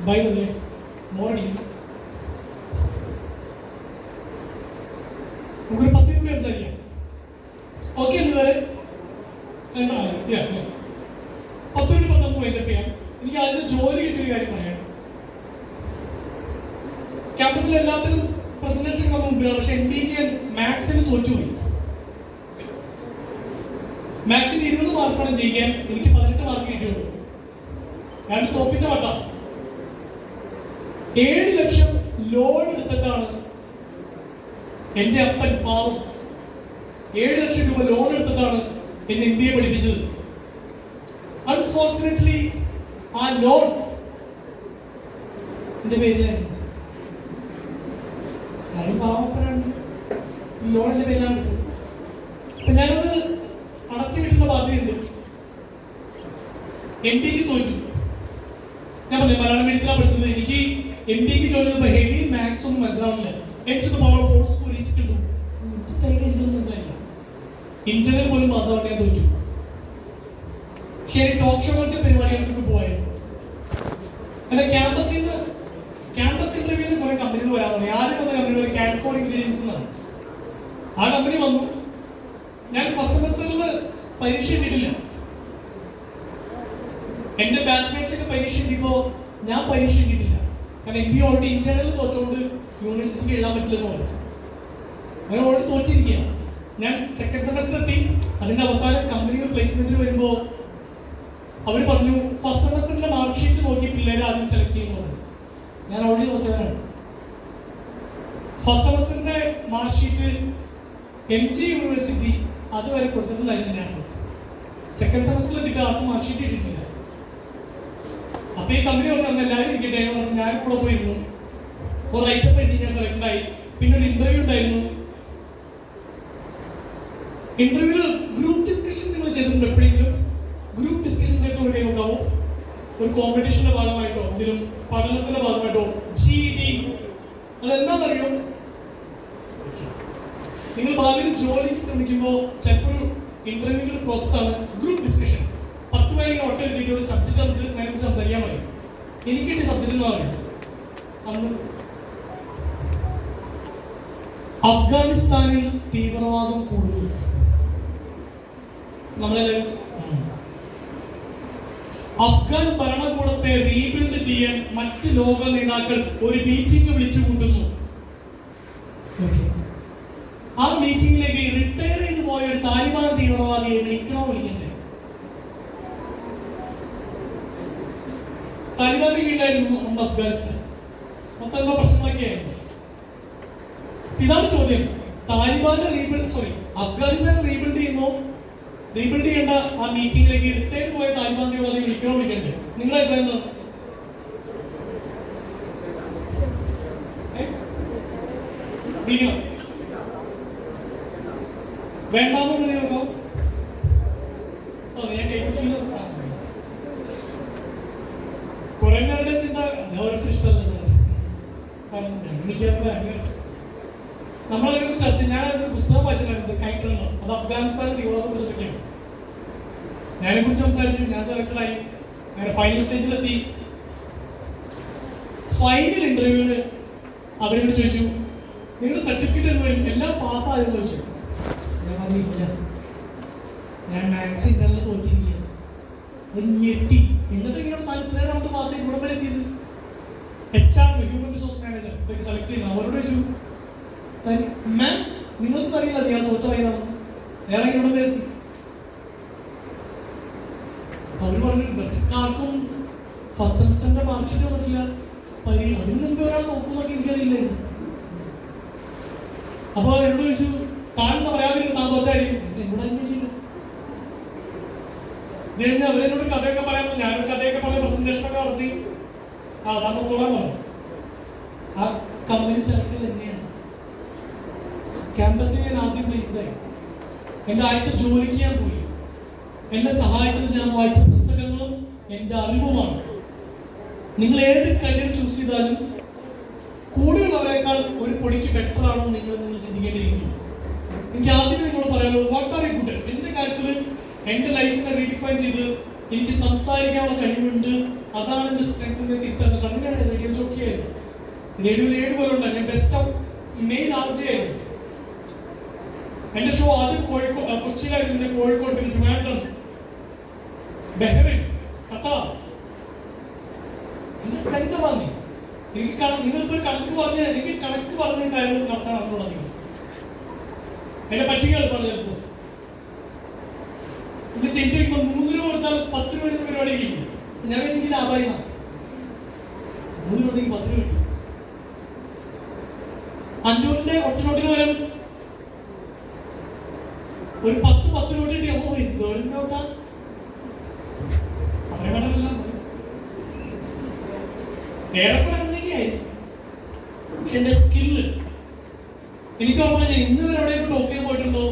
ബൈ ദ വേ, മോർണിംഗ് നമുക്കൊരു 10 മിനിറ്റ് സംസാരിക്കാം. ഓക്കെ ഇതുവരെ എന്താണ് 10 മിനിറ്റ് നമുക്ക് വൈൻഡപ്പ് ചെയ്യാം. എനിക്ക് അതിന് ജോലി കിട്ടിയൊരു കാര്യം പറയാം. ക്യാമ്പസിൽ എല്ലാത്തിനും പ്രസന്റേഷൻ നമ്മൾ മുമ്പിലാണ്. പക്ഷെ MBAക്ക് മാത്സിന് തോറ്റുപോയി. മാത്സിന് 20 മാർക്കാണ് ജയിക്കാൻ, എനിക്ക് 18 മാർക്ക് കിട്ടിയുള്ളൂ. ഞാൻ തോപ്പിച്ച വട്ട 7 ലക്ഷം ലോൺ എടുത്തിട്ടാണ് എൻ്റെ അപ്പൻ പാവം 7 ലക്ഷം രൂപ ലോൺ എടുത്തിട്ടാണ് എന്നെ MBA പഠിപ്പിച്ചത്. അൺഫോർച്ചുനേറ്റ്ലി ആ ലോൺ എൻ്റെ പേരിലായിരുന്നു. കാര്യം പാവപ്പനാണ്, ലോൺ എൻ്റെ പേരിലാണ് എടുത്തത്. അപ്പൊ ഞാനത് അടച്ചു വീട്ടുന്ന ബാധ്യതയുണ്ട്. MBAക്ക് തോറ്റു. ഞാൻ പറഞ്ഞു മലയാളം മീഡിയത്തിലാണ് പഠിച്ചത്. എനിക്ക് MBAക്ക് ചോദിച്ചപ്പോൾ ഹെവി മാത്സ് ഒന്നും മനസ്സിലാവില്ല. ഇന്റർനെറ്റ് പോലും പാസ്സാവാൻ ഞാൻ തോറ്റു. ശരി, ടോക്ക് ഷോ പോലത്തെ പരിപാടികൾക്കൊക്കെ പോയായിരുന്നു. എന്റെ ക്യാമ്പസ് ഇന്റർവ്യൂ കുറെ കമ്പനികൾ വരാൻ തുടങ്ങി. ആദ്യം വന്ന കമ്പനി കാൻകോൺ ഇൻഗ്രീഡിയൻസ് എന്നാണ്. ആ കമ്പനി വന്നു. ഞാൻ ഫസ്റ്റ് സെമസ്റ്ററിൽ പരീക്ഷ എഴുതിയിട്ടില്ല. എന്റെ ബാച്ച്മേറ്റ്സ് ഒക്കെ പരീക്ഷ എഴുതിയപ്പോൾ ഞാൻ പരീക്ഷ എഴുതിയിട്ടില്ല. കാരണം MBA ഓൾറെഡി ഇന്റേണൽ തോറ്റുകൊണ്ട് യൂണിവേഴ്സിറ്റിക്ക് എഴുതാൻ പറ്റില്ലെന്ന് പറഞ്ഞു. അങ്ങനെ ഓൾറെഡി തോറ്റിരിക്കുക. ഞാൻ സെക്കൻഡ് സെമസ്റ്റർ എത്തി. അതിൻ്റെ അവസാനം കമ്പനികൾ പ്ലേസ്മെന്റിന് വരുമ്പോൾ അവർ പറഞ്ഞു ഫസ്റ്റ് സെമസ്റ്ററിന്റെ മാർക്ക് ഷീറ്റ് നോക്കി പിള്ളേരെ ആദ്യം സെലക്ട് ചെയ്യുന്നു പറഞ്ഞു. ഞാൻ ഓൾറെഡി തോറ്റവനാണ്. ഫസ്റ്റ് സെമസ്റ്ററിന്റെ മാർക്ക് ഷീറ്റ് MG യൂണിവേഴ്സിറ്റി അതുവരെ കൊടുത്തിട്ടുണ്ടായിരുന്നില്ല. സെക്കൻഡ് സെമസ്റ്ററിൽ എത്തിയിട്ട് ആർക്കും മാർക്ക് ഷീറ്റ് ഇട്ടിട്ടില്ല. അപ്പൊ ഈ കമ്പനി പറഞ്ഞു എല്ലാവരും ഇരിക്കട്ടെ. ഞാൻ കൂടെ പോയിരുന്നു. ഒരു റൈറ്റപ്പ് എഴുതി ഞാൻ സെലക്ട് ആയി. പിന്നെ ഒരു ഇന്റർവ്യൂ ഉണ്ടായിരുന്നു. ഇന്റർവ്യൂവിൽ ഗ്രൂപ്പ് ഡിസ്കഷൻ നിങ്ങൾ ചെയ്തിട്ടുണ്ട് എപ്പോഴെങ്കിലും? ഗ്രൂപ്പ് ഡിസ്കഷൻ ചെയ്തിട്ടുള്ള കൈ നോക്കാവോ? ഒരു കോമ്പറ്റീഷന്റെ ഭാഗമായിട്ടോ എന്തെങ്കിലും പഠനത്തിന്റെ ഭാഗമായിട്ടോ GD അതെന്താണെന്നറിയോ? നിങ്ങൾ ഭാവിയിൽ ജോലിക്ക് ശ്രമിക്കുമ്പോൾ ചിലപ്പോൾ ഒരു ഇന്റർവ്യൂവിന്റെ ഒരു പ്രോസസ്സാണ് ഗ്രൂപ്പ് ഡിസ്കഷൻ. 10 പേരെ ഒട്ട എഴുതിയിട്ട് ഒരു സബ്ജക്റ്റ് അത് അതിനെക്കുറിച്ച് സംസാരിക്കാൻ പറയും. എനിക്ക് കിട്ടിയ സബ്ജക്റ്റ് എന്ന് പറയും അന്ന് അഫ്ഗാനിസ്ഥാനിൽ തീവ്രവാദം കൂടുന്നു. അഫ്ഗാൻ ഭരണകൂടത്തെ റീബിൽഡ് ചെയ്യാൻ മറ്റ് ലോക നേതാക്കൾ ഒരു മീറ്റിംഗ് വിളിച്ചു കൂട്ടുന്നു. ആ മീറ്റിംഗിലേക്ക് റിട്ടയർ ചെയ്ത് പോയ ഒരു താലിബാൻ തീവ്രവാദിയെ വിളിക്കണോ വിളിക്കണ്ടേ? താലിബാന്റെ കീഴിലായിരുന്നു അന്ന് അഫ്ഗാനിസ്ഥാൻ. മൊത്തം എന്തോ പ്രശ്നങ്ങളൊക്കെ ആയിരുന്നു. ഇതാണ് ചോദ്യം. അഫ്ഗാനിസ്ഥാൻ റീബിൽഡ് ചെയ്യേണ്ട ആ മീറ്റിംഗിലേക്ക് റിട്ടയർ പോയ താലിബാൻ തീവ്രവാദിയെ വിളിക്കണോ വിളിക്കണ്ടേ? നിങ്ങളുടെ അഭിപ്രായം എന്താണ്? വിളിക്കണം വേണ്ടാന്ന് നോക്കോ? ഞാൻ കേൾക്കില്ല. കുറെ പേരുടെ ചിന്ത അവർക്ക് ഇഷ്ടമല്ല സാർ. നമ്മളതിനെ കുറിച്ച് ചർച്ച ഞാനൊരു പുസ്തകം വായിച്ചിട്ടുണ്ട് കൈട്ടുണ്ടോ. അത് അഫ്ഗാനിസ്ഥാൻ തീവ്രവാദത്തെ കുറിച്ചൊക്കെയാണ്. ഞാനെ കുറിച്ച് സംസാരിച്ചു. ഞാൻ സെലക്ടഡായി. അങ്ങനെ ഫൈനൽ സ്റ്റേജിലെത്തി. ഫൈനൽ ഇന്റർവ്യൂവിന് അവരോട് ചോദിച്ചു നിങ്ങളുടെ സർട്ടിഫിക്കറ്റ് എന്ന് വരും എല്ലാം പാസ്സായെന്ന് ചോദിച്ചു. ഞാൻ പറഞ്ഞില്ല, ഞാൻ മാത്സ് ഇന്റർവ്യൂവിൽ തോറ്റിരിക്കുക. ഞെട്ടി. എന്നിട്ട് ഇങ്ങനെ ഇത്രയും റൗണ്ട് പാസ് ചെയ്ത് ഇവിടെ വരെ എത്തിയത്. HR ഹ്യൂമൻ റിസോഴ്സ് മാനേജർ ഇതൊക്കെ സെലക്ട് ചെയ്യുന്നു. അവരോട് ചോദിച്ചു മാം നിങ്ങൾക്ക് അറിയില്ല ഇയാൾ തോറ്റമായതാണ്. അയാളെ ഇവിടെ വരെ എത്തി. അവർ പറഞ്ഞു ഇവർക്കാർക്കും ഫസ്റ്റ് സെമസ്റ്ററിന്റെ മാർക്ക് ഷീറ്റ് വന്നിട്ടില്ല. അതിന് മുമ്പ് ഒരാൾ നോക്കുന്നൊക്കെ എനിക്കറിയില്ലായിരുന്നു. അപ്പൊ എന്നോട് ചോദിച്ചു താൻ എന്താ പറയാതിരുന്നു? താൻ തോറ്റായിരിക്കും. എന്നോട് അന്വേഷിച്ചില്ല. അവരെന്നോട് കഥയൊക്കെ പറയാൻ ഞാനൊരു കഥയൊക്കെ പറഞ്ഞ പ്രസന്റേഷനൊക്കെ നടത്തി. അതാ നോക്കോളാൻ പറഞ്ഞു. ആ കമ്പനി സെലക്ട് തന്നെയാണ്. ക്യാമ്പസിൽ ഞാൻ ആദ്യം പ്ലേസ്ഡായി. എൻ്റെ ആദ്യത്തെ ജോലിക്ക് ഞാൻ പോയി. എന്നെ സഹായിച്ചത് ഞാൻ വായിച്ച പുസ്തകങ്ങളും എൻ്റെ അറിവുമാണ്. നിങ്ങൾ ഏത് കരിയർ ചൂസ് ചെയ്താലും കൂടെയുള്ളവരെക്കാൾ ഒരു പൊടിക്ക് ബെറ്റർ ആണോ നിങ്ങൾ ചിന്തിക്കേണ്ടിയിരിക്കുന്നു. എനിക്ക് ആദ്യമേ നിങ്ങളോട് പറയാനുള്ളത് what are you good at. എൻ്റെ കാര്യത്തിൽ എൻ്റെ ലൈഫിനെ റീഡിഫൈൻ ചെയ്ത് എനിക്ക് സംസാരിക്കാനുള്ള കഴിവുണ്ട്. അതാണ് എൻ്റെ സ്ട്രെങ്ത് എന്ന് തിരിച്ചറിഞ്ഞിട്ട് അങ്ങനെയാണ് റേഡിയോ ജോക്കി ആയത്. റേഡിയോയിൽ 7 പോലെ ഉണ്ടായി. ഞാൻ ബെസ്റ്റ് ഓഫ് മെയിൻ RJ ആയിരുന്നു. എൻ്റെ ഷോ ആദ്യം കൊച്ചിയിലായിരുന്നു. എൻ്റെ കോഴിക്കോട്, പിന്നെ ട്രിവാൻഡ്രം, ബഹ്റിൻ, ഖത്താർ. എൻ്റെ സ്ട്രെങ്ത് പറഞ്ഞു. നിങ്ങളിപ്പോൾ കണക്ക് പറഞ്ഞ കാര്യങ്ങൾ നടത്താൻ അറിഞ്ഞുള്ളത്. എന്നെ പറ്റികൾ പറഞ്ഞു. ചിലപ്പോൾ എന്റെ ചേഞ്ച് വയ്ക്കുമ്പോൾ 3 രൂപ കൊടുത്താൽ 10 രൂപ വരുന്ന പരിപാടിയില്ല. ഞാൻ എനിക്ക് ലാഭമായി 3 രൂപ 10 രൂപ കിട്ടും. 500 ഒറ്റനോട്ടിന് വരും ഒരു 10 രൂപ കിട്ടി. എന്തോരം നോട്ടാ അത്രയും വേണ്ടല്ല. ഏറെക്കുറെ അങ്ങനെയൊക്കെയായി. പക്ഷെ എന്റെ സ്കില്ല് എനിക്ക് ഓർമ്മ. ഞാൻ ഇന്ന് വരെ എവിടെയൊക്കെ ടോക്കിയിൽ പോയിട്ടുണ്ടോ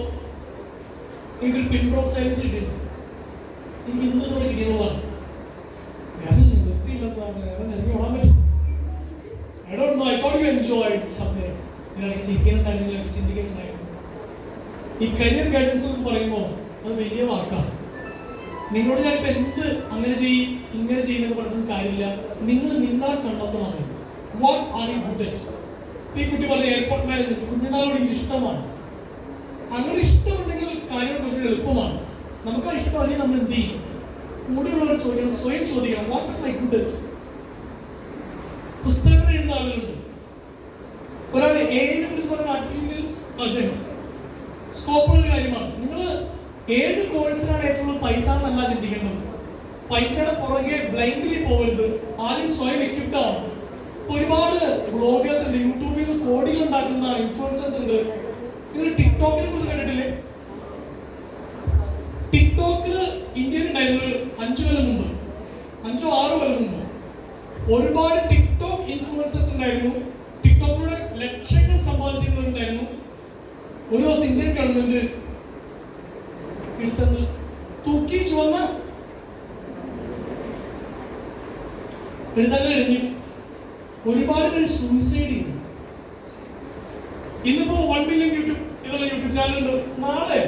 എനിക്കൊരു പിൻ ഡ്രോപ്പ് സൈലൻസ് കിട്ടിയിട്ടുണ്ട്. എനിക്ക് ഇന്ന് കൂടെ കിട്ടിയതാണ്. ഞാൻ നിവൃത്തിയില്ല സാർ. വേറെ നിലവിൽ ഓടാൻ പറ്റും. I don't know. I thought U enjoyed somewhere. എനിക്ക് ചിരിക്കാനുണ്ടായിരുന്നു, എനിക്ക് ചിന്തിക്കാനുണ്ടായിരുന്നു. ഈ കരിയർ ഗൈഡൻസ് എന്ന് പറയുമ്പോൾ അത് വലിയ വാക്കാണ്. നിങ്ങളോട് ഞാനിപ്പോൾ എന്ത് അങ്ങനെ ഇങ്ങനെ ചെയ്യുന്നത് പറഞ്ഞിട്ട് കാര്യമില്ല. നിങ്ങളെ കണ്ടെത്തണം. What are you good at. ഈ കുട്ടി പറഞ്ഞ എയർപോർട്ട് മാനേജർ കുഞ്ഞുനാളോട് എനിക്ക് ഇഷ്ടമാണ്. അങ്ങനെ ഇഷ്ടമുണ്ടെങ്കിൽ കാര്യങ്ങൾ കുറച്ചുകൂടി എളുപ്പമാണ്. നമുക്ക് ആ ഇഷ്ടം അറിയാൻ നമ്മൾ എന്ത് ചെയ്യും? കൂടെയുള്ളവർ ചോദിക്കണം, സ്വയം ചോദിക്കണം what are my good at. പുസ്തകങ്ങൾ എഴുതുന്ന ആളുകളുണ്ട്. ഒരാൾ AI കുറിച്ച് പറഞ്ഞ അതെ, സ്കോപ്പുള്ള ഒരു കാര്യമാണ്. നിങ്ങൾ ഏത് കോഴ്സിനാണ് ഏറ്റവും പൈസ എന്നല്ല ചിന്തിക്കേണ്ടത്. പൈസയുടെ പുറകെ ബ്ലൈൻഡ്ലി പോകരുത്. ആദ്യം സ്വയം എക്യുപ്ഡ് ആവണം. ഒരുപാട് വ്ളോഗേഴ്സ് ഉണ്ട്, യൂട്യൂബിൽ നിന്ന് കോഡികൾ ഉണ്ടാക്കുന്ന ഇൻഫ്ലുവൻസേഴ്സ് ഉണ്ട്. നിങ്ങൾ ടിക്ടോക്കിനെ കുറിച്ച് കണ്ടിട്ടില്ലേ? ടിക്ടോക്കില് ഇന്ത്യയിൽ ഉണ്ടായിരുന്നു ഒരു 5 കൊല്ലം മുമ്പ്, 5-6 കൊല്ലം മുമ്പ് ഒരുപാട് ടിക്ടോക്ക് ഇൻഫ്ലുവൻസേഴ്സ് ഉണ്ടായിരുന്നു. ടിക്ടോക്കിലൂടെ ലക്ഷങ്ങൾ സമ്പാദിച്ചിട്ടുണ്ടായിരുന്നു. ഒരു ദിവസം ഇന്ത്യൻ ഗവൺമെന്റ് എടുത്തത് തൂക്കി ചുവന്ന എഴുതാൻ എറിഞ്ഞു. ഒരുപാട് പേര് സൂയിസൈഡ് ചെയ്തു. ഇന്നിപ്പോ 1 മില്യൺ യൂട്യൂബ് ചാനലുണ്ട്. നാളെ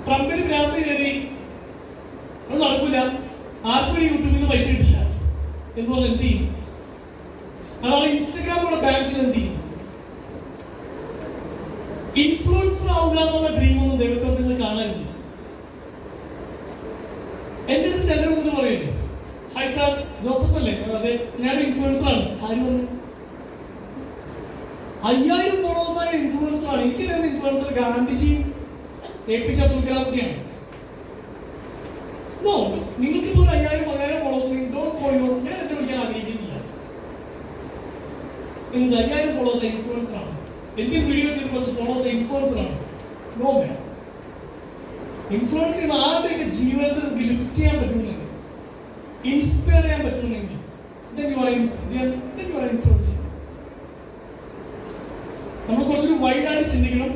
ട്രംപിന് ഭ്രാന്ത് കയറി അത് നടക്കില്ല, ആർക്കും യൂട്യൂബിൽ നിന്ന് പൈസ കിട്ടില്ല എന്ന് പറഞ്ഞാൽ എന്ത് ചെയ്യും? അതാണ് ഇൻസ്റ്റഗ്രാമിലൂടെ ബാൻ ചെയ്ത് എന്ത് ചെയ്യും? ഇൻഫ്ലുവൻസർ ആവുക എന്നുള്ള ഡ്രീമൊന്നും ദൈവത്തോട് നിങ്ങൾ കാണരുത്. എന്റെ അടുത്ത് ചിലരൊന്നും പറയില്ലേ, ഹായ് സാർ ജോസഫ് അല്ലേ? അതെ, ഞാനൊരു ഇൻഫ്ലുവൻസർ ആണ്. ആര് പറഞ്ഞു? 5000 ഫോളോവേഴ്സ് ആയ ഇൻഫ്ലുവൻസർ ആണ്. എനിക്കറിയുന്ന ഇൻഫ്ലുവൻസർ ഗാന്ധിജി, APJ അബ്ദുൽ കലാം ഒക്കെയാണ്. നോ, നിങ്ങൾക്ക് ഇപ്പോൾ 5000-10,000 ഫോളോവേഴ്സ് ഡോണ്ട് കോൾ യുവർ, ഞാൻ എന്നെ വിളിക്കാൻ ആഗ്രഹിക്കുന്നില്ല. എന്ത് 5000 ഫോളോവേഴ്സ് ഇൻഫ്ലുവൻസർ ആണ്? എനിക്ക് വീഡിയോ ചെയ്ത് കുറച്ച് ഫോളോവേഴ്സ് ഇൻഫ്ലുവൻസർ ആണ്? No man. ഇൻഫ്ലുവൻസ് ചെയ്യുന്ന ആരുടെയൊക്കെ ജീവിതത്തിൽ ലിഫ്റ്റ് ചെയ്യാൻ പറ്റുമെങ്കിൽ, ഇൻസ്പയർ ചെയ്യാൻ പറ്റുമെങ്കിൽ then you are influencer. നമ്മൾ കുറച്ചൊരു വൈഡായിട്ട് ചിന്തിക്കണം.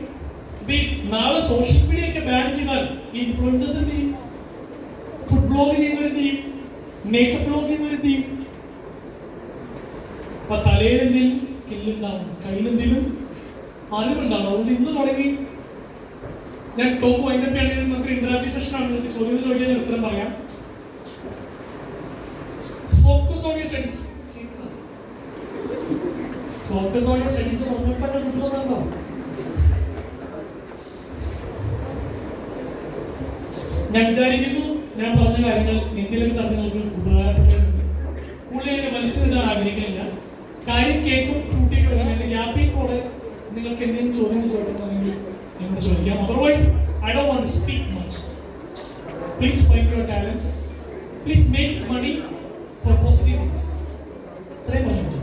ഇപ്പൊ ഈ നാളെ സോഷ്യൽ മീഡിയ ഒക്കെ ബാൻ ചെയ്താൽ ഈ ഇൻഫ്ലുവൻസേഴ്സ് എന്ത് ചെയ്യും? ഫുഡ് ബ്ലോഗ് ചെയ്യുന്നവരെന്ത് ചെയ്യും? മേക്കപ്പ് ബ്ലോഗ് ചെയ്യുന്നവരെന്ത് ചെയ്യും? അപ്പൊ തലയിൽ എന്തെങ്കിലും സ്കില്ലുണ്ടാവും, കയ്യിലെന്തെങ്കിലും അറിവുണ്ടാവും. അതുകൊണ്ട് ഇന്ന് തുടങ്ങി ഞാൻ ടോക്ക് വൈൻഡപ്പ് ചെയ്യണമെങ്കിൽ നമുക്ക് ഇന്ററാക്റ്റീവ് സെഷൻ ആണ്. നിങ്ങൾക്ക് ചോദ്യം ചോദിക്കാൻ ഞാൻ ഉത്തരം പറയാം. Focus on your studies. Focus on your studies പറഞ്ഞപ്പോൾ എന്നെ കൊണ്ടുവന്നുണ്ടോ? ഞാൻ വിചാരിക്കുന്നു ഞാൻ പറഞ്ഞ കാര്യങ്ങൾ എന്തെങ്കിലും തരങ്ങൾക്ക് ഉപകാരപ്പെട്ടിട്ടുണ്ട്. കൂടുതൽ എന്നെ വലിച്ചു നിൽക്കാൻ ആഗ്രഹിക്കുന്നില്ല. കാര്യം കേൾക്കും കുട്ടിയൊക്കെ വരാൻ എൻ്റെ ഗ്യാപ്പിൽ കൂടെ നിങ്ങൾക്ക് എന്തെങ്കിലും ചോദ്യങ്ങൾ ചോദിക്കണമെങ്കിൽ എന്നോട് ചോദിക്കാം. Otherwise I don't want to speak much. Please find your talent. Please make money for positive things. ഇത്രയും പറയുന്നുണ്ട്.